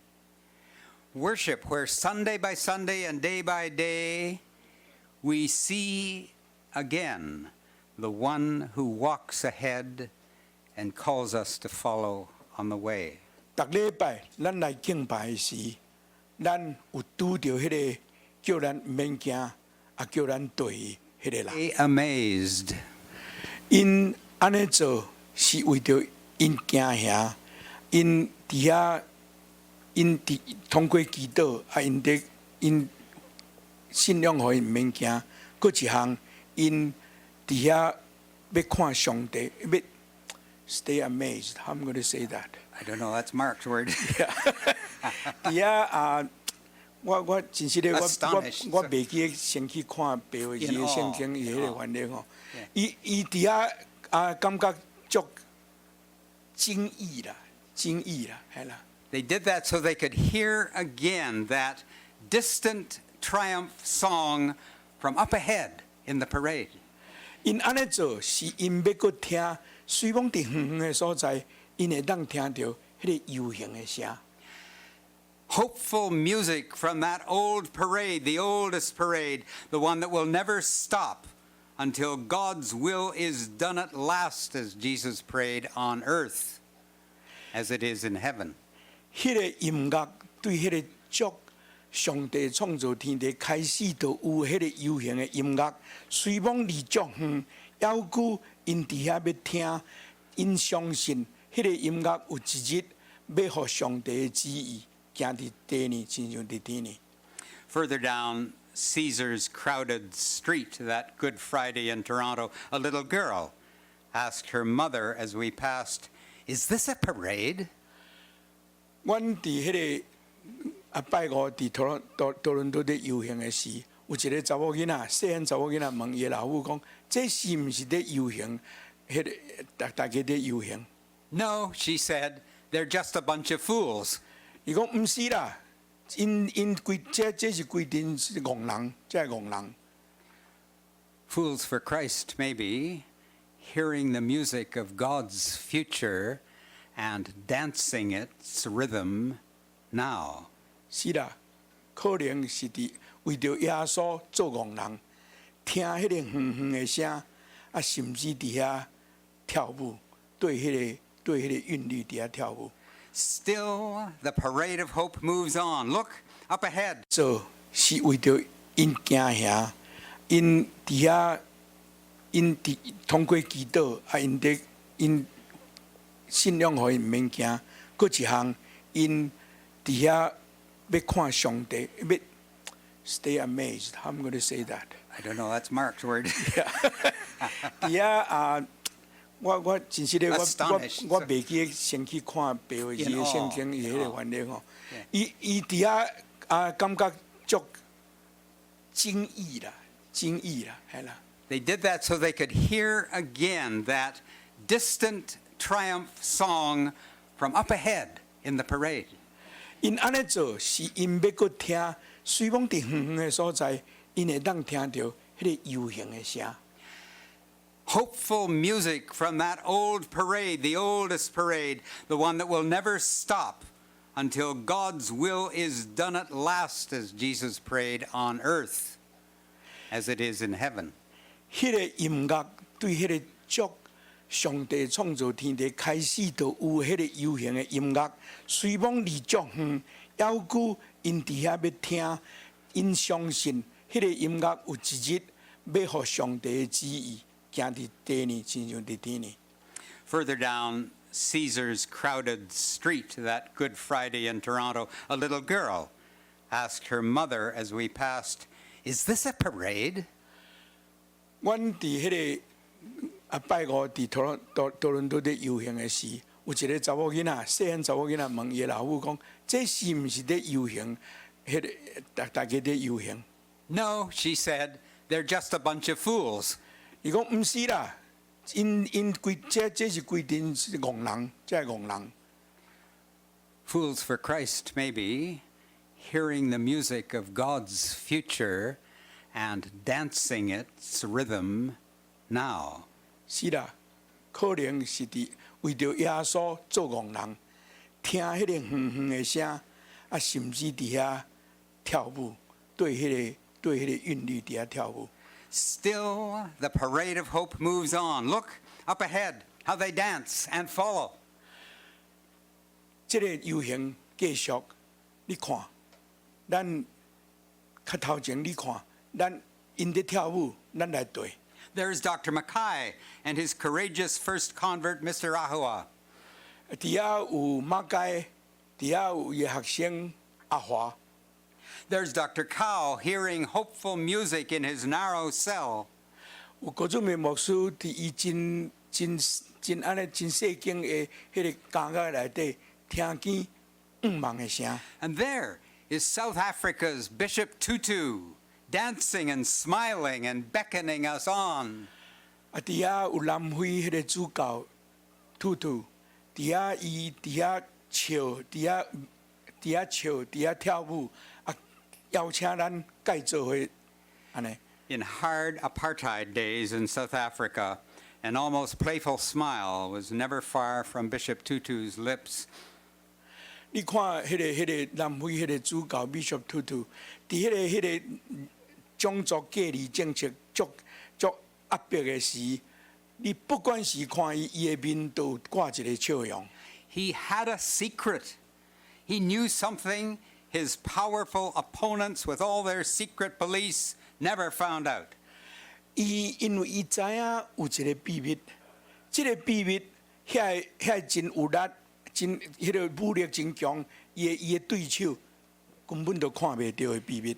Worship, where Sunday by Sunday and day by day we see again the one who walks ahead and calls us to follow on the way. 逐礼拜咱来敬拜的时，咱有拄着迄个叫咱毋免惊，啊叫咱对迄个人。 Be amazed. 因安尼做是为着因惊吓，因伫遐，因通过祈祷啊，因信仰互因毋免惊。佫一项，因伫遐要看上帝，要 stay amazed. How I'm going to say that? I don't know, that's Mark's word. 伫遐啊，我真实咧，我 Astonished. 袂记先去看白话字 In 的 awe. 圣经，伊迄个翻译吼 Yeah.，伊伫遐啊，感觉足惊异啦，惊异啦，系啦。 They did that so they could hear again that distant triumph song from up ahead in the parade. 因安尼做是因要搁听，虽讲伫远远的所在，因会当听到迄个游行的声。 Hopeful music from that old parade, the oldest parade, the one that will never stop until God's will is done at last, as Jesus prayed on earth, as it is in heaven. 迄个音乐对迄个足上帝创造天地开始就有迄个游行的音乐，虽讲离足远，犹古因伫遐要听，因相信迄个音乐有一日要互上帝的旨意行伫地呢，亲像伫天呢。 Further down Caesar's crowded street that Good Friday in Toronto, a little girl asked her mother as we passed, "Is this a parade?" 阮伫迄个拜五伫多伦多咧游行的时，有一个查某囡仔，细汉查某囡仔问伊老母讲：“这是毋是咧游行？迄个大家咧游行？” No, she said, "They're just a bunch of fools." 伊讲毋是啦，因规这是规定是戆人，这系戆人。 Fools for Christ, maybe, hearing the music of God's future and dancing its rhythm now. 是啦，可能是伫为着耶稣做戆人，听迄个远远的声，啊，甚至伫遐跳舞，对迄个韵律伫遐跳舞。 Still, the parade of hope moves on. Look up ahead. 做是为着因惊吓，因伫遐，因通过祈祷啊，因信仰互因毋免惊。佫一项，因伫遐要看上帝，要 stay amazed. How I'm going to say that? I don't know, that's Mark's word. 伫遐啊，我真实咧，我 Astonished. 袂记先去看白话字 In 的 awe. 圣经，伊迄个翻译吼 Yeah.，伊伫遐啊，感觉足惊异啦，惊异啦，系啦。 They did that so they could hear again that distant triumph song from up ahead in the parade. 因安尼做是因要搁听，虽讲伫远远的所在，因会当听到迄个游行的声。 Hopeful music from that old parade, the oldest parade, the one that will never stop until God's will is done at last, as Jesus prayed on earth, as it is in heaven. 迄个音乐对迄个足上帝创造天地开始就有迄个游行的音乐，虽讲离足远，犹古因伫遐要听，因相信迄个音乐有一日要互上帝的旨意行伫地呢，亲像伫天呢。 Further down Caesar's crowded street that Good Friday in Toronto, a little girl asked her mother as we passed, "Is this a parade?" 阮伫迄个拜五伫多伦多咧游行的时，有一个查某囡仔，细汉查某囡仔问伊老母讲：“这是毋是咧游行？迄个大家咧游行？” No, she said, they're just a bunch of fools. 伊讲毋是啦，因规这是规定是戆人，这系戆人。Fools for Christ, maybe, hearing the music of God's future and dancing its rhythm now. 是啦，可能是伫为着耶稣做戆人，听迄个远远的声，啊，甚至伫遐跳舞，对迄个韵律伫遐跳舞。Still, the parade of hope moves on. Look up ahead, how they dance and follow. 这个游行继续，你看，咱较头前你看，咱因咧跳舞，咱来对。There's Dr. Mackay and his courageous first convert, Mr. Ahua. 伫遐有马街，伫遐有伊学生阿华。There's Dr. Cow hearing hopeful music in his narrow cell. 有郭俊明牧师伫伊真安尼真细间的迄个监狱内底，听见梦的声。And there is South Africa's Bishop Tutu, dancing and smiling and beckoning us on. 啊，伫遐有南非迄个主教兔兔，伫遐伊伫遐笑，伫遐跳舞，啊，邀请咱介做伙安尼。In hard apartheid days in South Africa, an almost playful smile was never far from Bishop Tutu's lips. 你看迄个南非迄个主教 Bishop Tutu， 伫迄个种族隔离政策足压迫的时，你不管是看伊的面都有挂一个笑容。He had a secret. He knew something his powerful opponents with all their secret police never found out. 因为伊知影有一个秘密，这个秘密遐真有力，真迄个武力真强，伊的对手根本都看袂到的秘密。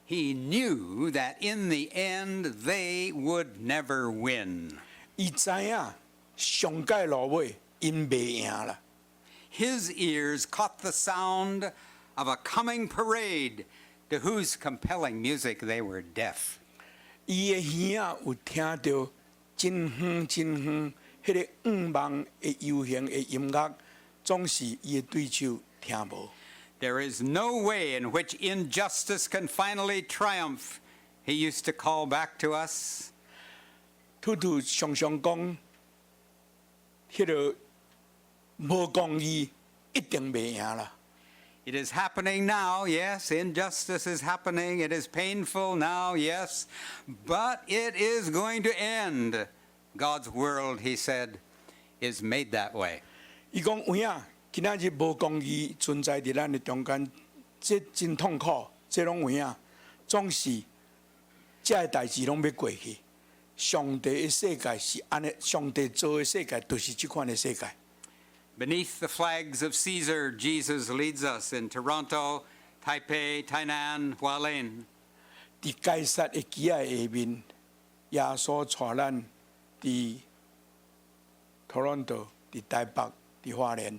He knew that in the end they would never win. 伊知影上届落尾因袂赢啦。His ears caught the sound of a coming parade to whose compelling music they were deaf. 伊的耳仔有听到真远真远，迄个远望的游行的音乐，总是伊的对手听无。There is no way in which injustice can finally triumph, he used to call back to us. 兔兔常常讲，迄个无公义一定袂赢啦。It is happening now, yes, injustice is happening, it is painful now, yes, but it is going to end. God's world, he said, is made that way. 伊讲有影，今仔日无公义存在伫咱的中间，这真痛苦，这拢有影，总是这个代志拢要过去。上帝的世界是安尼，上帝做的世界就是这款的世界。Beneath the flags of Caesar, Jesus leads us in Toronto, Taipei, Tainan, Hualien. 伫该撒的旗仔下面，耶稣带咱伫 Toronto、伫台北、伫花莲。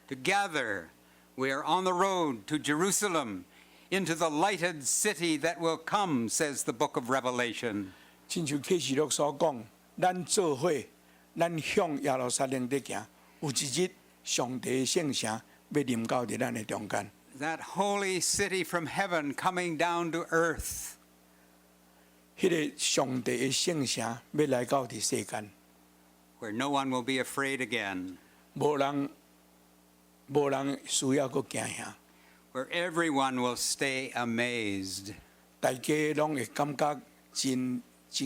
Together, we are on the road to Jerusalem, into the lighted city that will come, says the book of Revelation. 亲像启示录所讲，咱做伙，咱向耶路撒冷伫行。有一日，上帝的圣城要临到伫咱的中间。That holy city from heaven coming down to earth. 迄个上帝的圣城要来到伫世间， Where no one will be afraid again. 无人需要搁惊吓， Where everyone will stay amazed. 大家拢会感觉真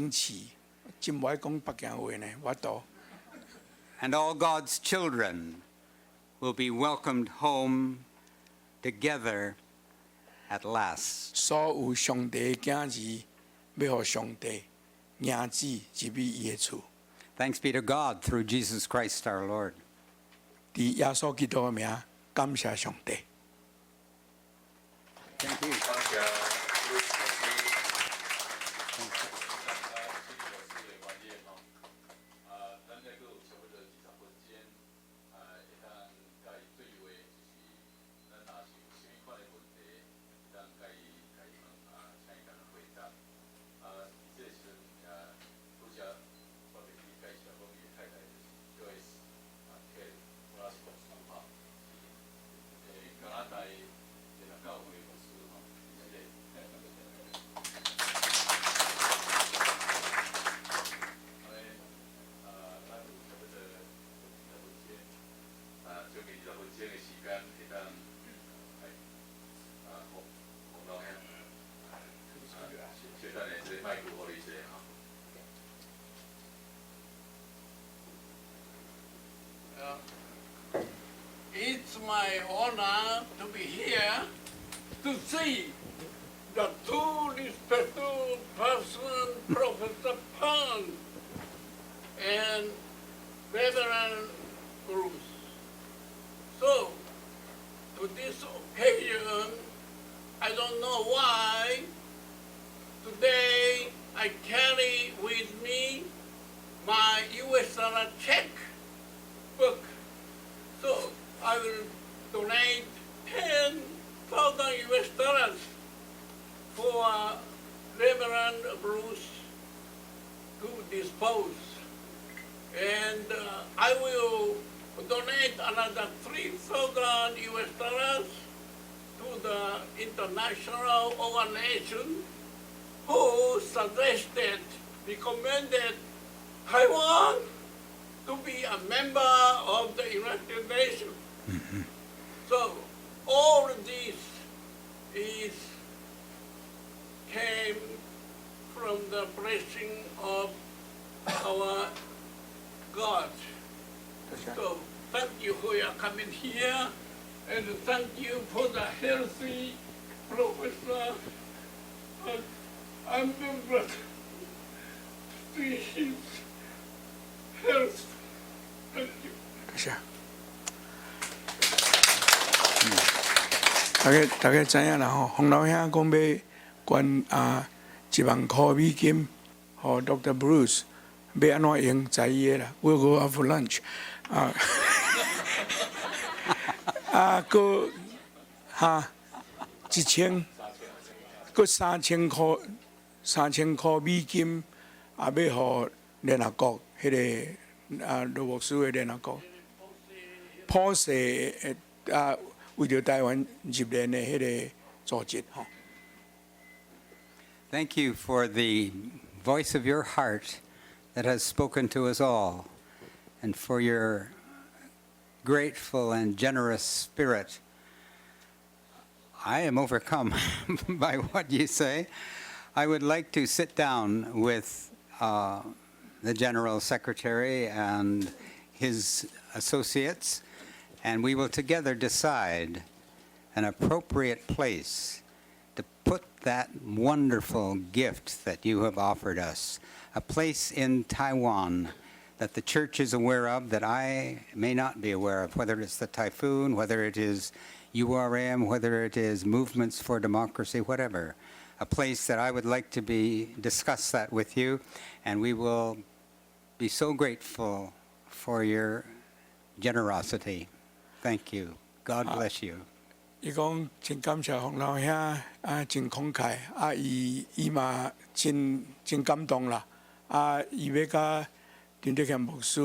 奇，真无爱讲别件话呢，我都。And all God's children will be welcomed home together at last. 所有上帝的囝儿，要互上帝儿子入去伊的厝。 Thanks be to God through Jesus Christ our Lord. 伫耶稣基督的名，感谢上帝。 Thank you. 感谢刘博士的原因吼，咱再有差不多20分钟，会当 my honor to be here to see the two respected person, Professor Pang and Reverend Bruce. So, to this occasion, I don't know why, today I carry with me my US dollar check book. So I will donate 10,000 US dollars for Reverend Bruce to dispose. And I will donate another 3,000 US dollars to the international organization who suggested, recommended Taiwan to be a member of the United Nations. Mm-hmm. So all this came from the blessing of our God. So thank you for your coming here, and thank you for the healthy professor. I'm blessed to see his health. Thank you. 是。大家知影啦吼，洪老兄讲要捐$10,000美金，互 Dr. Bruce， 要安怎用在伊个啦 ？We'll go out for lunch。个1000，个3,000块美金，要互联合国迄个罗博士的联合国，普世为着台湾入联的迄个组织吼。Thank you for the voice of your heart that has spoken to us all, and for your grateful and generous spirit. I am overcome by what you say. I would like to sit down with the General Secretary and his associates, and we will together decide an appropriate place to put that wonderful gift that you have offered us, a place in Taiwan that the church is aware of that I may not be aware of, whether it's the typhoon, whether it is URM, whether it is Movements for Democracy, whatever. A place that I would like to discuss that with you, and we will be so grateful for your generosity. Thank you. God bless you. 伊讲真感谢洪老兄真慷慨伊嘛真感动啦伊要甲陈德贤牧师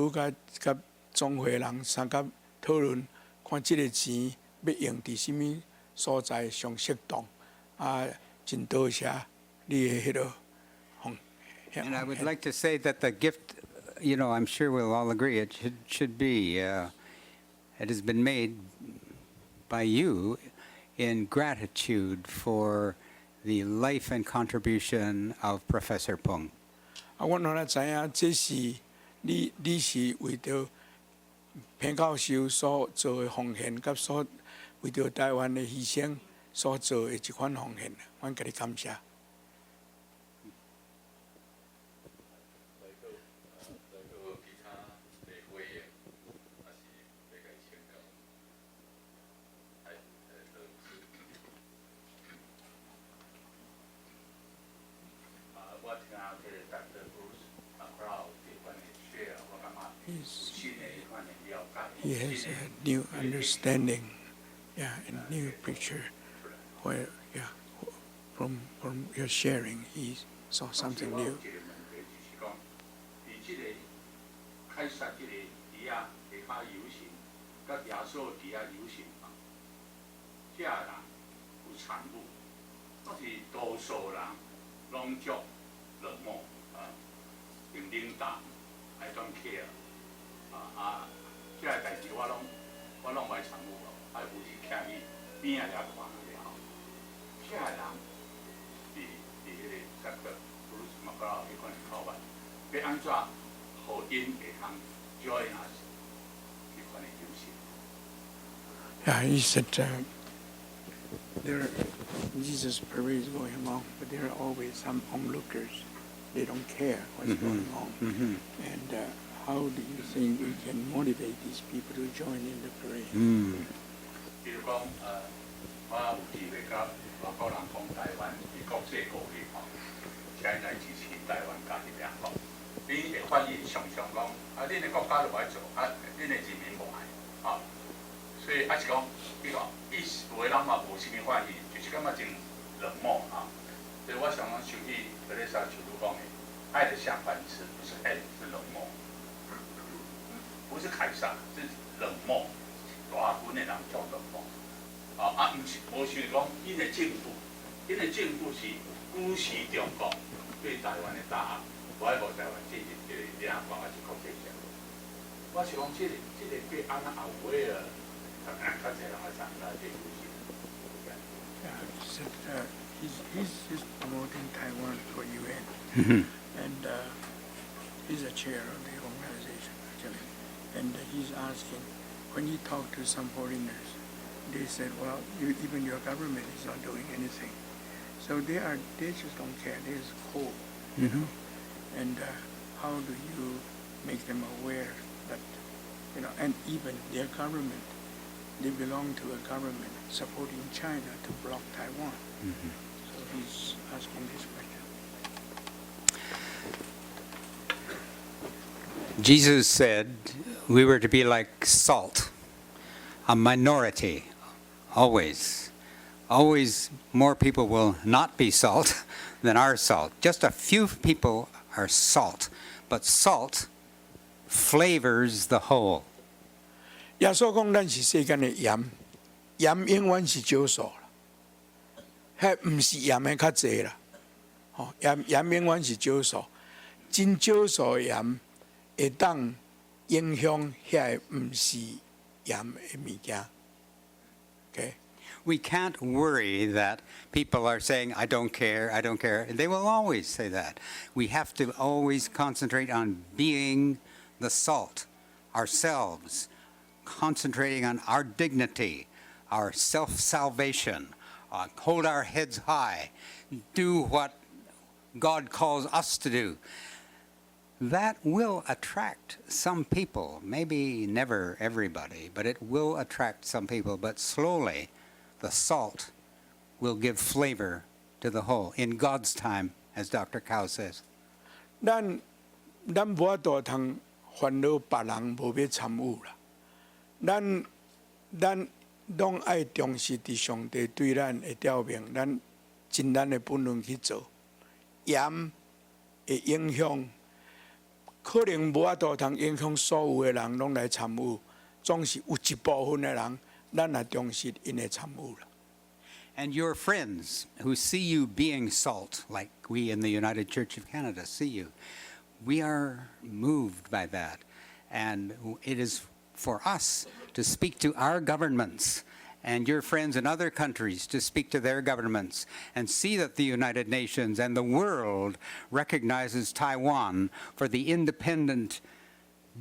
甲总会人三甲讨论，看即个钱要用伫什么所在上适当真多谢你的迄个奉。And I would like to say that the gift, I'm sure we'll all agree it should be. It has been made by you in gratitude for the life and contribution of Professor Pung. 我哪知影这是你是为着彭教授所做的奉献，甲所为着台湾的牺牲所做的一款奉献，我甲你感谢。He has a new understanding, a new picture, where, from your sharing, he saw something new. 这个代志我拢袂参与咯，有时徛去边仔遐看了后，这个人伫迄个这个布鲁斯麦克劳迄款口法，要安怎互因会通 join us 迄款的游戏？ Yeah, he said there, Jesus' parade is going along, but there are always some onlookers. They don't care what's going on. And how do you think we can motivate these people to join in the parade? 比如讲，我有机会甲外国人讲台湾是国际国语吼，请来支持台湾家己边吼。你会反映常常讲，恁的国家就爱做，恁的人民无爱，吼。所以是讲，你看，有的人嘛无啥物反应，就是感觉真冷漠啊。所以我想讲，想起格雷莎求主讲的，爱的像饭吃，不是爱，是冷漠，不是凯撒，是冷漠。大部分的人叫冷漠，毋是无想讲，因的政府是支持中国对台湾的打压，无爱无台湾进入这个联合国还是国际社会。我是讲，这个对安那后尾啊，较侪人来参加这个游行。Yeah, he's promoting Taiwan for UN, and he's a chair of the organization actually, and he's asking. When he talked to some foreigners, they said, well, even your government is not doing anything. So they just don't care. They're just cold, you know. And how do you make them aware that, and even their government, they belong to a government supporting China to block Taiwan. So he's asking this question. Jesus said we were to be like salt, a minority, always. Always more people will not be salt than are salt. Just a few people are salt, but salt flavors the whole. 耶稣讲，咱是世间的盐，盐永远是少数啦，迄唔是盐的较济啦，盐永远是少数，真少数的盐会当影响遐唔是盐的物件。Okay? We can't worry that people are saying, I don't care, I don't care. They will always say that. We have to always concentrate on being the salt ourselves, concentrating on our dignity, our self-salvation, hold our heads high, do what God calls us to do. That will attract some people, maybe never everybody, but it will attract some people. But slowly, the salt will give flavor to the whole in God's time, as Dr. Cow says. 咱无法度通烦恼别人无要参与啦。咱拢爱重视伫上帝对咱的调明，咱尽咱的本分去做。盐会影响，可能无法度通影响所有的人拢来参与，总是有一部分的人，咱也重视因的参与啦。And your friends who see you being salt, like we in the United Church of Canada see you, we are moved by that. And it is for us to speak to our governments and your friends in other countries to speak to their governments and see that the United Nations and the world recognizes Taiwan for the independent,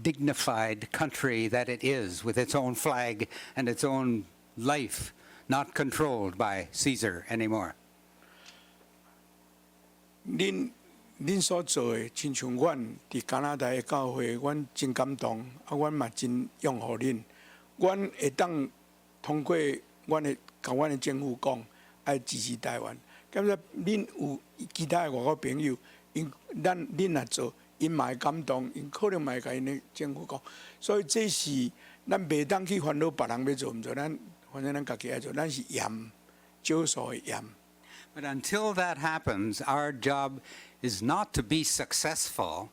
dignified country that it is, with its own flag and its own life, not controlled by Caesar anymore. 恁所做的，亲像阮伫加拿大的教会，阮真感动，阮嘛真拥护恁。阮会当通过阮的甲阮的政府讲，爱支持台湾。感觉恁有其他的外国朋友，恁也做，因嘛会感动，因可能嘛会甲因的政府讲。所以这是咱袂当去烦恼别人要做毋做，反正咱家己爱做，咱是盐，少数的盐。But until that happens, our job is not to be successful.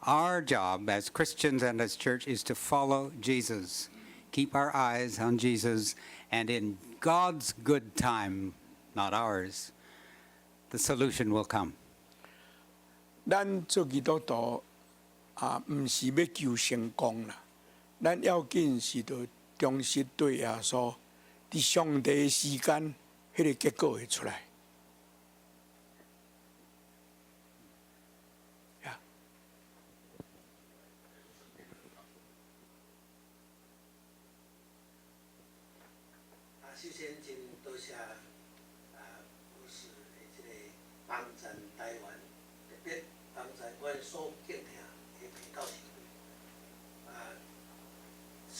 Our job as Christians and as church is to follow Jesus. Keep our eyes on Jesus, and in God's good time, not ours, the solution will come. 咱做基督徒毋是要求成功啦，咱要紧是着忠实对耶稣，伫上帝的时间，迄个结果会出来。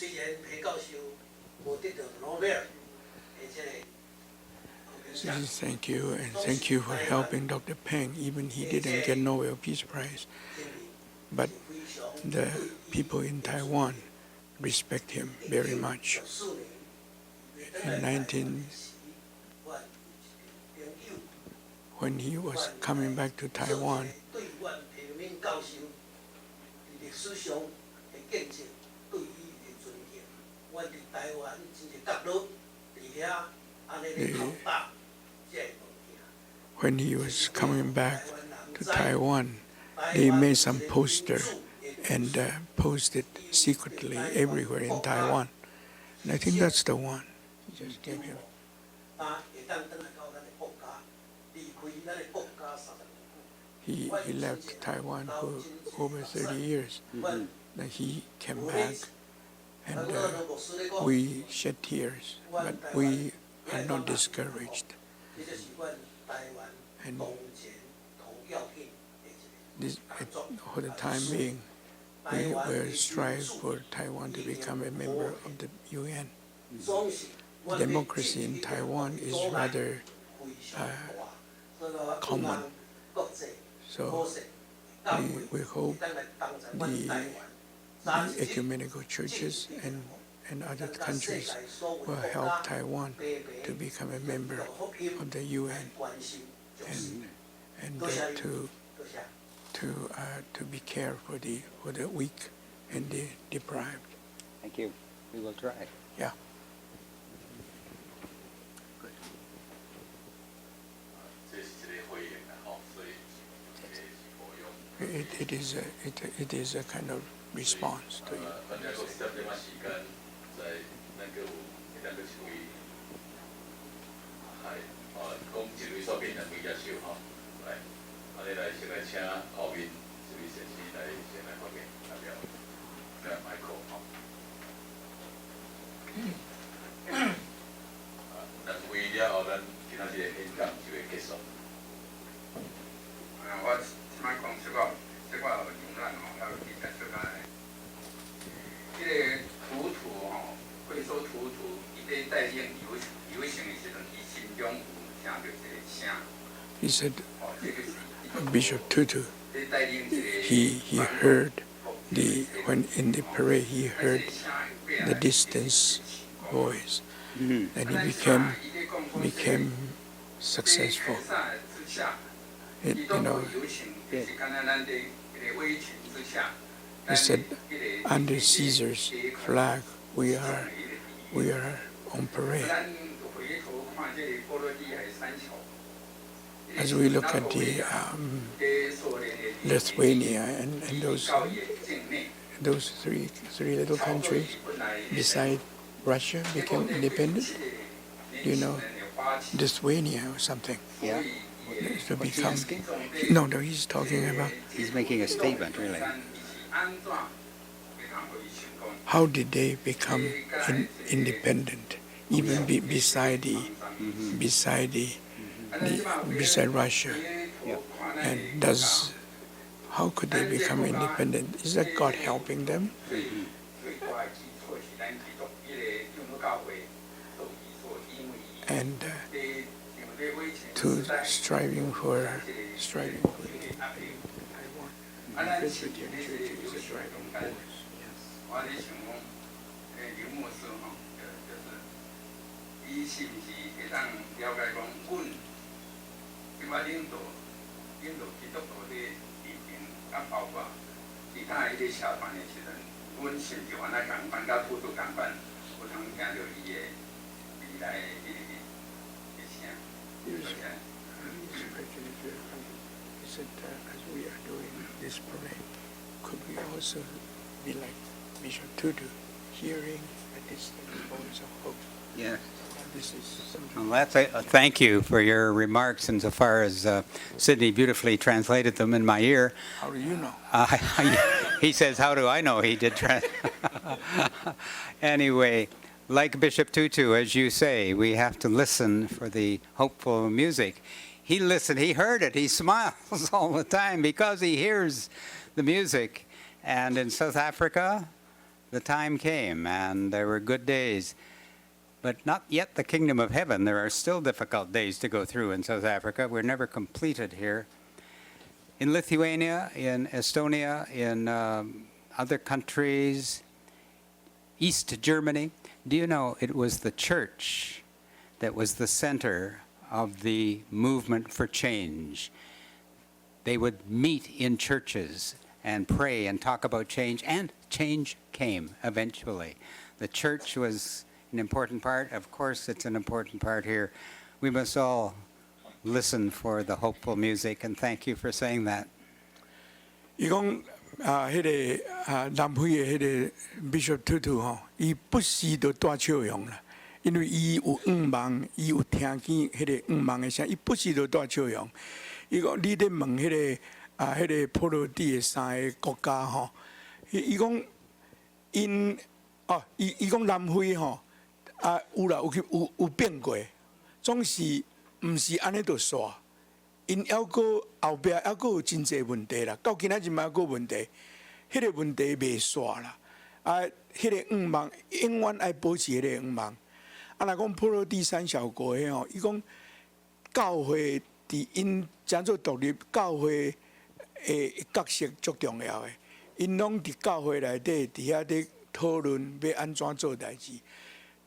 虽然裴教授无得到诺贝尔，而且Thank you, and thank you for helping Dr. Peng. Even he didn't get Nobel Peace Prize, but the people in Taiwan respect him very much. When he was coming back to Taiwan, when he was coming back to Taiwan, they made some poster and posted secretly everywhere in Taiwan. And I think that's the one. Just gave him. He left Taiwan for over 30 years. Then he came back, and we shed tears, but we are not discouraged. And this, for the time being, we will strive for Taiwan to become a member of the UN. Democracy in Taiwan is rather common. So we hope the ecumenical churches and other countries will help Taiwan to become a member of the UN and to be care for the weak and the deprived. Thank you. We will try. Yeah. It is a kind of response to you. He said, Bishop Tutu, he heard when in the parade he heard the distance voice, and he became successful. He said, under Caesar's flag, we are on parade. As we look at the Lithuania and those three little countries beside Russia became independent, Lithuania or something. Yeah. To become. No, he's talking about. He's making a statement, really. How did they become independent, even beside Russia? Yeah. And how could they become independent? Is that God helping them? And to striving for Taiwan. And the Presbyterian Church is a driving force. He said, as we are doing this parade, could we also be like Bishop Tutu, hearing a distant voice of hope? Yeah. This is something. Well, thank you for your remarks insofar as Sydney beautifully translated them in my ear. How do you know? He says, how do I know he did Anyway, like Bishop Tutu, as you say, we have to listen for the hopeful music. He listened, he heard it, he smiles all the time because he hears the music. And in South Africa, the time came and there were good days, but not yet the kingdom of heaven. There are still difficult days to go through in South Africa. We're never completed here. In Lithuania, in Estonia, in other countries, East Germany, do you know it was the church that was the center of the movement for change? They would meet in churches and pray and talk about change, and change came eventually. The church was an important part. Of course, it's an important part here. We must all listen for the hopeful music, and thank you for saying that. 伊讲迄个南非的迄个 Bishop Tutu 吼，伊不时就带笑容啦，因为伊有五望，伊有听见迄个五望的声，伊不时就带笑容。伊讲你咧问迄个迄个波罗的三个国家吼，伊讲因伊讲南非吼有啦有变过，总是毋是安尼就煞。因还阁后壁还阁有真侪问题啦，到今仔日嘛还阁有问题，迄个问题袂煞啦。迄个五望永远爱保持迄个五望。若讲波罗的三小国迄吼，伊讲教会伫因真做独立教会的角色足重要的，因拢伫教会内底伫遐咧讨论要安怎做代志。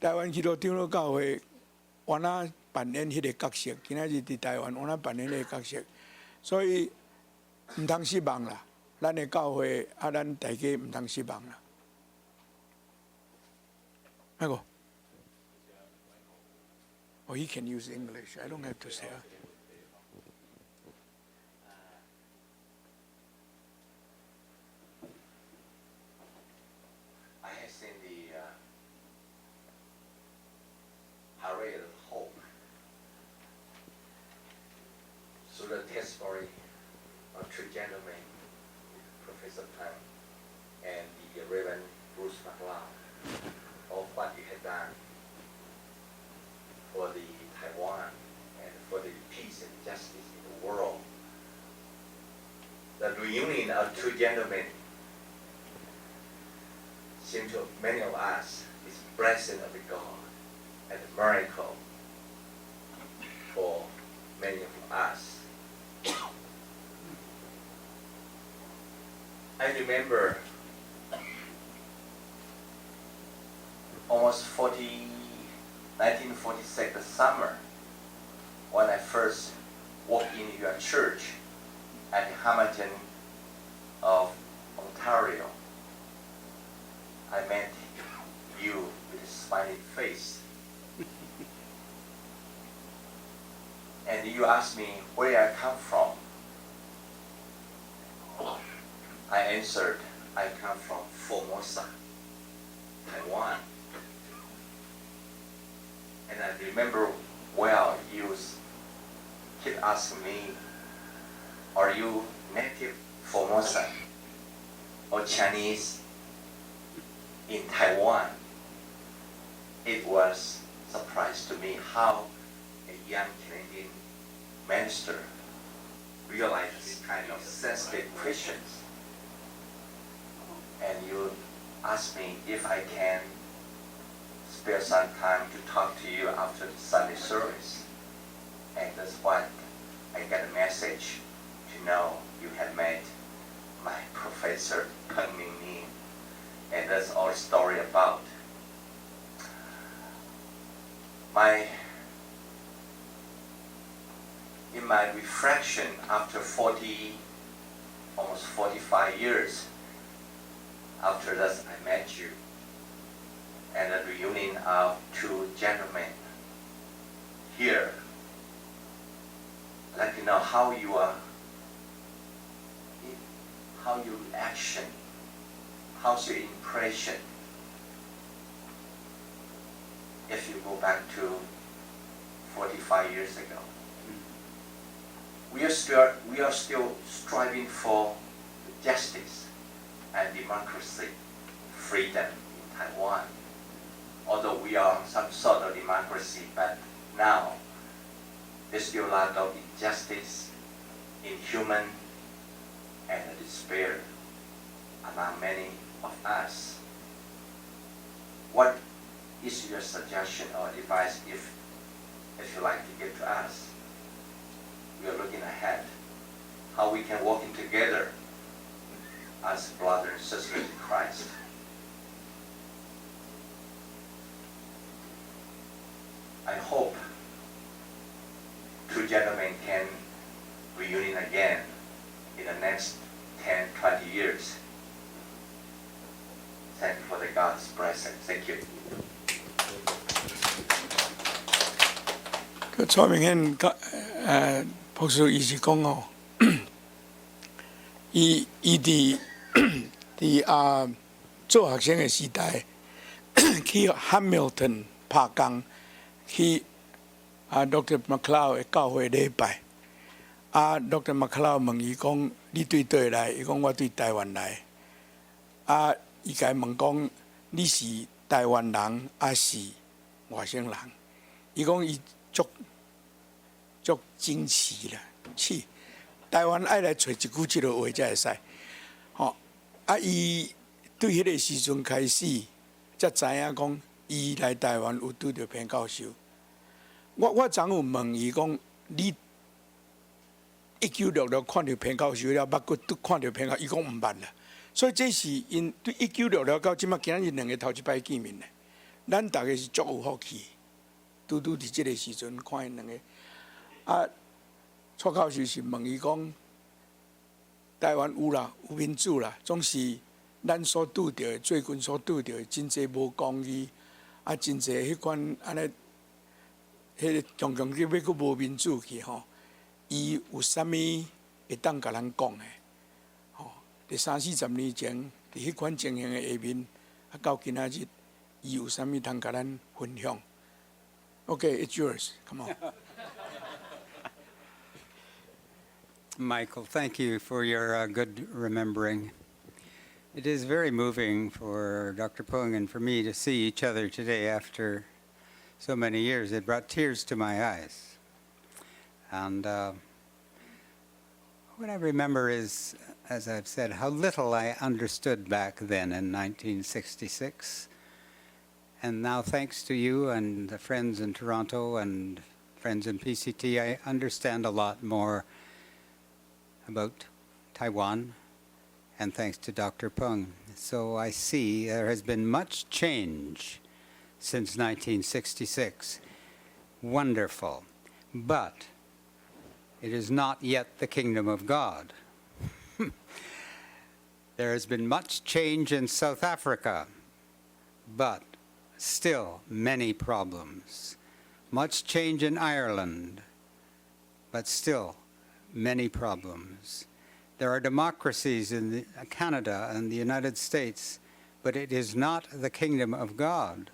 台湾基督长老教会原来扮演迄个角色，今仔日伫台湾原来扮演迄个角色，所以毋通失望啦。咱的教会咱大家毋通失望啦。那个，Oh, he can use English. I don't have to say. I have seen the parade of hope through the testimony of two gentlemen, Professor Tang and the Reverend Bruce McLeod, of what you have done for the Taiwan and for the peace and justice in the world. The reunion of two gentlemen seems to many of us is blessing of God and a miracle for many of us. I remember almost 1946, the summer, when I first walked in your church at Hamilton of Ontario. I met you with a smiling face. And you asked me where I come from. I answered, I come from Formosa, Taiwan. And I remember well, you keep asking me, are you native Formosa or Chinese in Taiwan? It was a surprise to me how a young Canadian minister realized this kind of sensitive questions. And you asked me if I can spare some time to talk to you after the Sunday service. And that's what I got a message to know you had met my professor, Peng Ming Ning. And that's all the story about. In my reflection after almost 45 years after that I met you, and the reunion of two gentlemen here, I'd like to know how your action, how's your impression if you go back to 45 years ago. We are still striving for justice and democracy, freedom in Taiwan. Although we are some sort of democracy, but now there's still a lot of injustice, inhuman, and despair among many of us. what is your suggestion or advice if you like to give to us? We are looking ahead, how we can walk in together as brothers and sisters in Christ. I hope two gentlemen can reunion again in the next 10, 20 years. Thank you for the God's blessing. Thank you. 个蔡明宪博士伊是讲哦，伊伫做学生的时代，去 Hamilton 拍工，去Dr. McLeod 的教会礼拜。Dr. McLeod 问伊讲：你对倒来？伊讲我对台湾来。伊甲伊问讲：你是台湾人还是外省人？伊讲伊足惊奇啦，台湾爱来找一句即个话才会使。吼，伊对迄个时阵开始，才知影讲伊来台湾有拄着偏教授。我昨有问伊讲，你1966看到偏教授了，捌佫拄看到偏教，伊讲毋捌啦。所以这是因对1966到即马今日两个头一摆见面咧，咱大家是足有福气，拄伫即个时阵看因两个。蔡教授是问伊讲，台湾有啦，有民主啦，总是咱所拄着最近所拄着真济无公义，真济迄款安尼，迄个强强要佫无民主去吼，伊有啥物会当甲咱讲诶？吼，伫30-40年前，伫迄款情形诶下面，到今仔日，伊有啥物通甲咱分享 ？Okay, it's yours. Come on. Michael, thank you for your good remembering. It is very moving for Dr. Pung and for me to see each other today after so many years. It brought tears to my eyes. And what I remember is, as I've said, how little I understood back then in 1966. And now, thanks to you and the friends in Toronto and friends in PCT, I understand a lot more about Taiwan, and thanks to Dr. Pung. So I see there has been much change since 1966. Wonderful. But it is not yet the kingdom of God. There has been much change in South Africa, but still many problems. Much change in Ireland, but still many problems. There are democracies in Canada and the United States, but it is not the kingdom of God.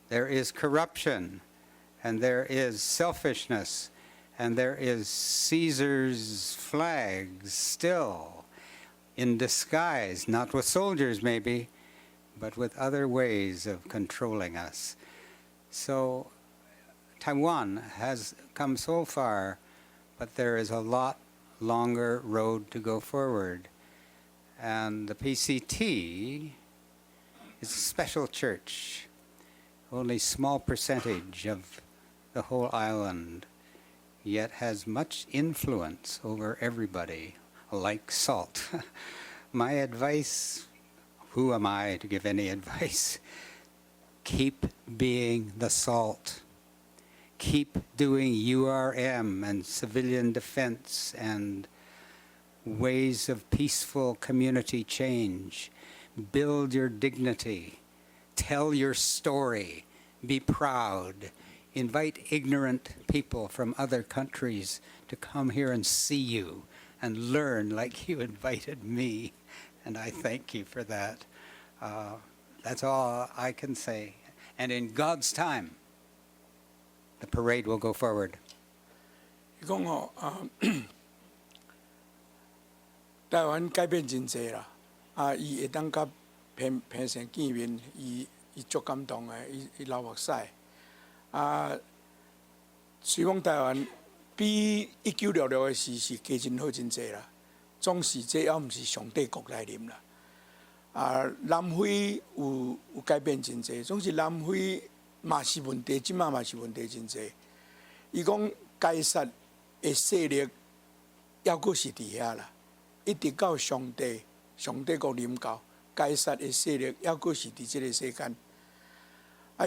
There is corruption, and there is selfishness, and there is Caesar's flags still in disguise, not with soldiers maybe, but with other ways of controlling us. So Taiwan has come so far, but there is a lot longer road to go forward. And the PCT is a special church, only small percentage of the whole island, yet has much influence over everybody, like salt. My advice, who am I to give any advice? Keep being the salt. Keep doing URM and civilian defense and ways of peaceful community change. Build your dignity. Tell your story. Be proud. Invite ignorant people from other countries to come here and see you and learn like you invited me. And I thank you for that. That's all I can say. And in God's time, the parade will go forward. 伊讲哦，台湾改变真济啦，伊会当甲平常见面，伊足感动的，伊流目屎。虽讲台湾比1966的是加真好真济啦，总是这也毋是上帝国来临啦。南非有改变真济，总是南非嘛是问题，即嘛是问题真济。伊讲该撒的势力还阁是伫遐啦，一直到上帝国临到，该撒的势力还阁是伫即个世间。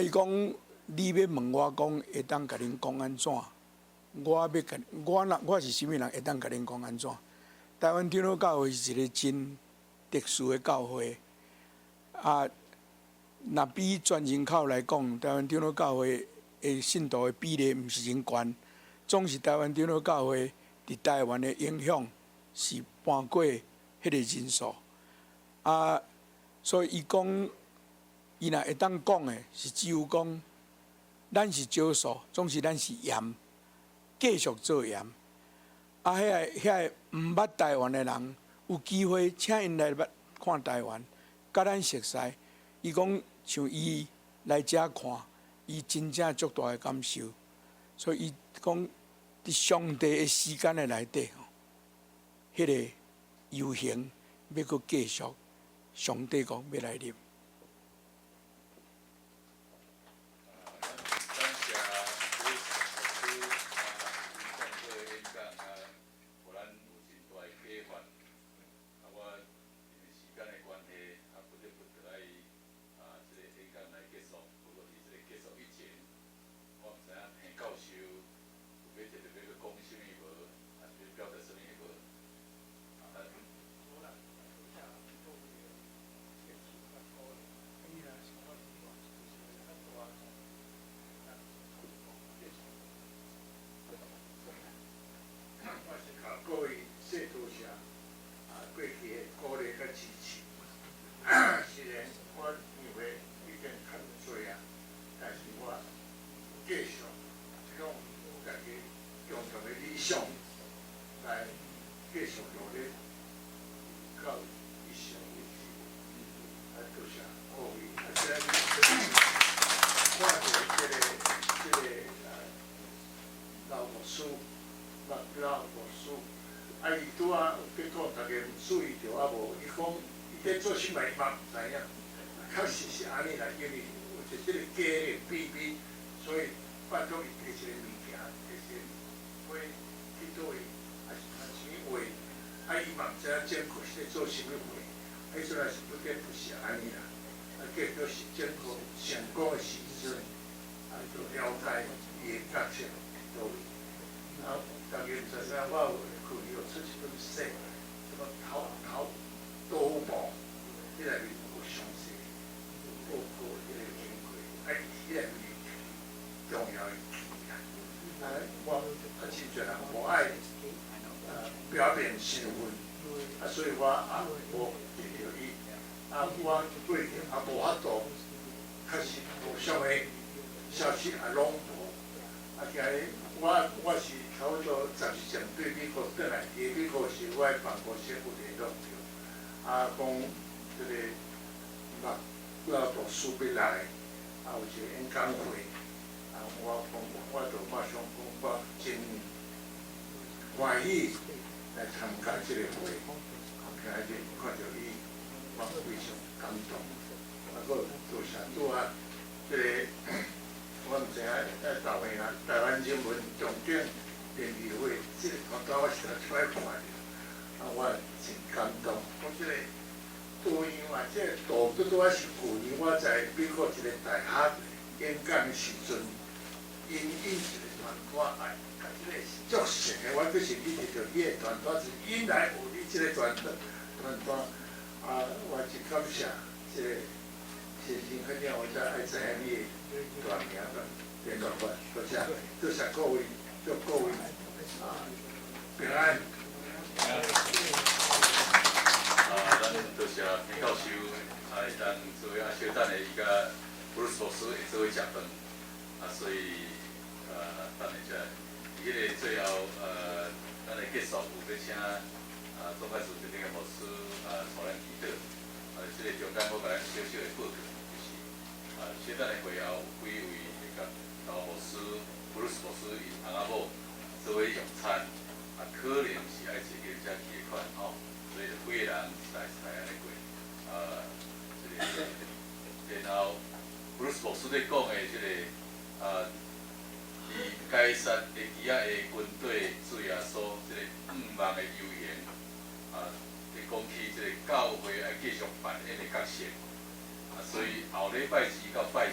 伊讲你要问我讲会当甲恁讲安怎？我是啥物人会当甲恁讲安怎？台湾长老教会是一个真特殊的教会，若比全人口来讲，台湾长老教会的信徒的比例毋是真悬，总是台湾长老教会伫台湾的影响是半过迄个人数。所以伊讲，伊若会当讲的是只有讲，咱是少数，总是咱是盐，继续做盐。遐毋捌台湾的人有机会，请因来看台湾，甲咱熟悉。伊讲像伊来遮看，伊真正足大的感受。所以伊讲，伫上帝的时间的内底，迄个游行要阁继续，上帝讲要来临。各位谢多谢过去的鼓励甲支持。虽然我认为已经较多啊，但是我继续向大家共同的理想来继续努力，到一生为止。多谢各位。虽然看到这个老牧师McLeod牧师。伊拄仔去讲，大家毋注意着啊无？伊讲伊在做啥物嘛毋知影，确实是安尼啦，因为有一个家的BB，所以拜托伊摕一个物件，就是花去倒位，还是趁钱话，伊嘛毋知影政府是咧做啥物话，迄阵也是不得不是安尼啦。结果是政府成功的时阵，就了解伊的角色倒位，大家毋知影我有。有出一本书，什么头刀报，迄内面有详细报告迄个经过，迄内面重要的记啊。我真侪人无爱表面新闻，所以我无记着伊，我过去也无法度，确实无啥物消息拢无，今日我是。差不多暂时上对美国转来，美国是我的办公室有联络着，讲这个McLeod牧师要来，有一个演讲会，我就马上讲我真欢喜来参加这个会，今日看到伊，我非常感动，个多谢拄仔这个我毋知影台湾新闻重点。联谊会，这个团队我是出来看的，我真感动。我这个多样啊，这个大不多是去年我在美国一个大学演讲的时阵，因一个团队甲这个足成的，我就是你得着伊个团队是因来有你这个团队，我真感谢这个先生肯定我才爱知影你的大名个联络法，多谢各位。祝各位平安。咱多谢田教授，会当做小等的伊甲布鲁斯牧师会做伙食饭，所以等一下，迄个最后咱的结束有要请总干事这个牧师带咱祈祷，这个中间我甲咱小小的报告，就是小等的会后有几位甲老牧师。布鲁斯牧师因翁仔某做伙用餐，可能是爱坐叫遮期款吼，所以就几个人来安尼过，牧师咧讲的即个伫该撒会旗下的军队主耶稣即个5万的游行咧讲起即个教会要继续扮演的角色所以后礼拜2到拜4，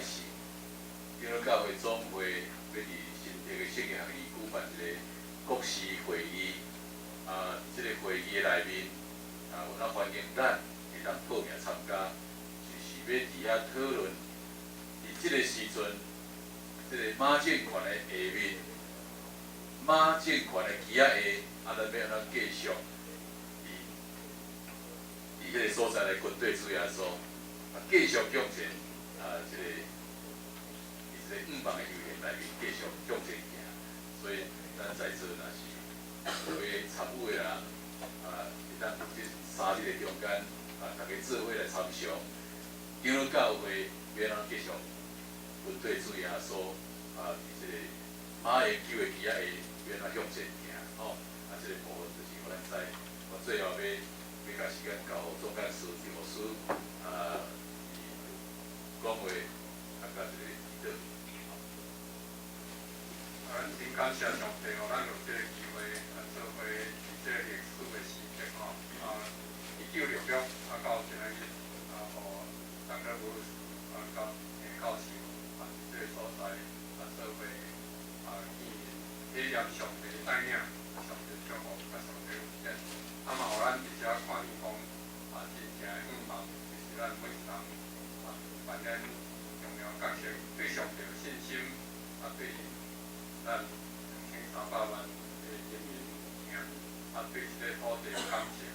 基督教会总会要伫新竹的圣约翰医举办一个国事会议即个会议的内面有咱欢迎咱会当报名参加。是要伫遐讨论，伫即个时阵，即个马政权的下面，马政权的旗下咱要安怎继续伫迄个所在的军队主耶稣，继续向前即个伫即个5万的游行内面继续向前行，所以咱在座若是各位参与的人，会当伫即3日的中间，大家做伙来参详。基督教会要安怎继续军队主耶稣伫即个马英九的旗下要安怎向前行即个部分就是我咱知，我最后要甲时间交予总干事刘博思讲话甲一个指导。真感谢上帝咱有这个机会做伙伫这个历史的时刻1966到今日当个无到到时这个所在做伙纪念体验上帝带领、上帝祝福、甲上帝有限，嘛，互咱伫遮看见讲真正的愿望，就是咱每一人扮演重要角色，对上帝有信心，对咱2300万的人民听，对即个土地有感谢，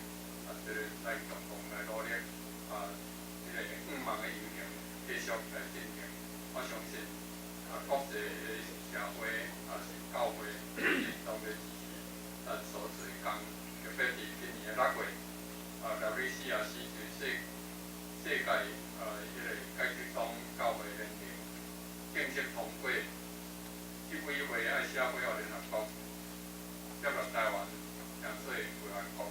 即个来共同来努力即个5万的游行继续来进行。我相信国际的社会是教会共同的支持，咱所做工，特别伫今年的6月WCRC 就是世界迄个解决党教会联盟正式通过执委会爱社会学联合国接纳台湾当做会员国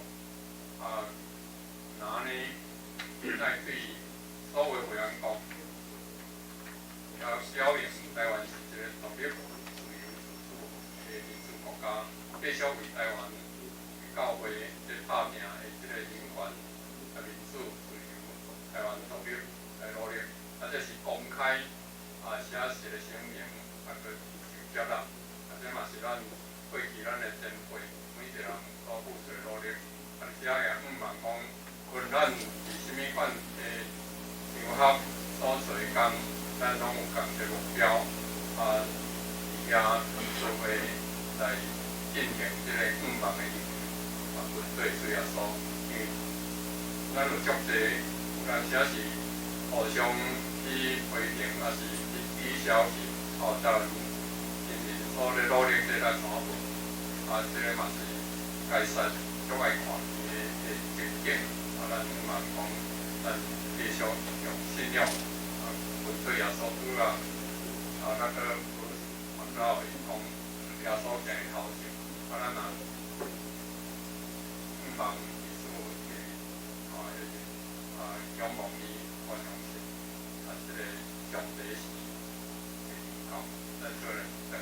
那呢，现在对所有会员国表明台湾是一个独立、自由、自主的民主国家，继续为台湾教会即打拼的即个人权、民主、自由、台湾独立来努力。这是公开写实的声明，个接纳。这嘛是咱过去咱的前辈每一个人所付出的努力。这也5万讲，无论咱是甚物款的场合所做工。咱拢有共一个目标，伫遐做伙来进行即个5万的游行，军队主耶稣，因为咱有足济，有当时是互相去批评，也是去取消去，当然因为所咧努力在咱传播，即个嘛是该使足爱看的前景，咱嘛讲，咱继续用信仰。对耶稣主那个传道伊讲耶稣行的头前，咱若5万耶稣仰望伊，我相信即个上帝是会成功，咱做人得。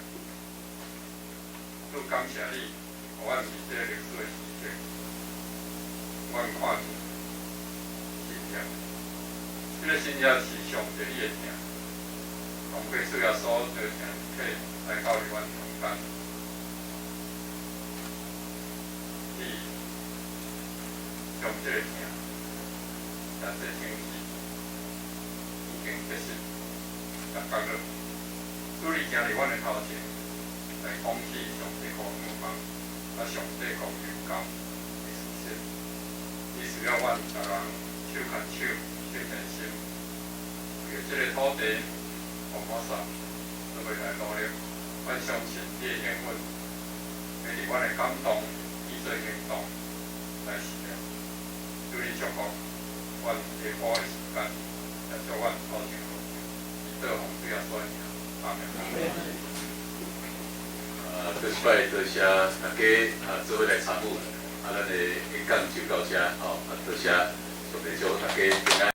主感谢你，互阮伫即个历史的时刻，阮看见信仰。这个信仰是上帝你的名，通过主耶稣就成体来到阮中间。你将这个名，但这天时已经结束，感觉了。主你行伫阮的头前，来讲起上帝好愿望，上帝好预告的事实。你需要阮逐人手牵手。最真心，为这个土地红火山，做伙来努力。我相信你的应允，会伫阮的感动以做行动来实现。祝你祝福阮下晡的时间，也祝阮好幸福，以道奉主耶稣的名，阿门。这一摆多谢大家做伙来参与，咱的演讲就到这，多谢上帝祝大家平安。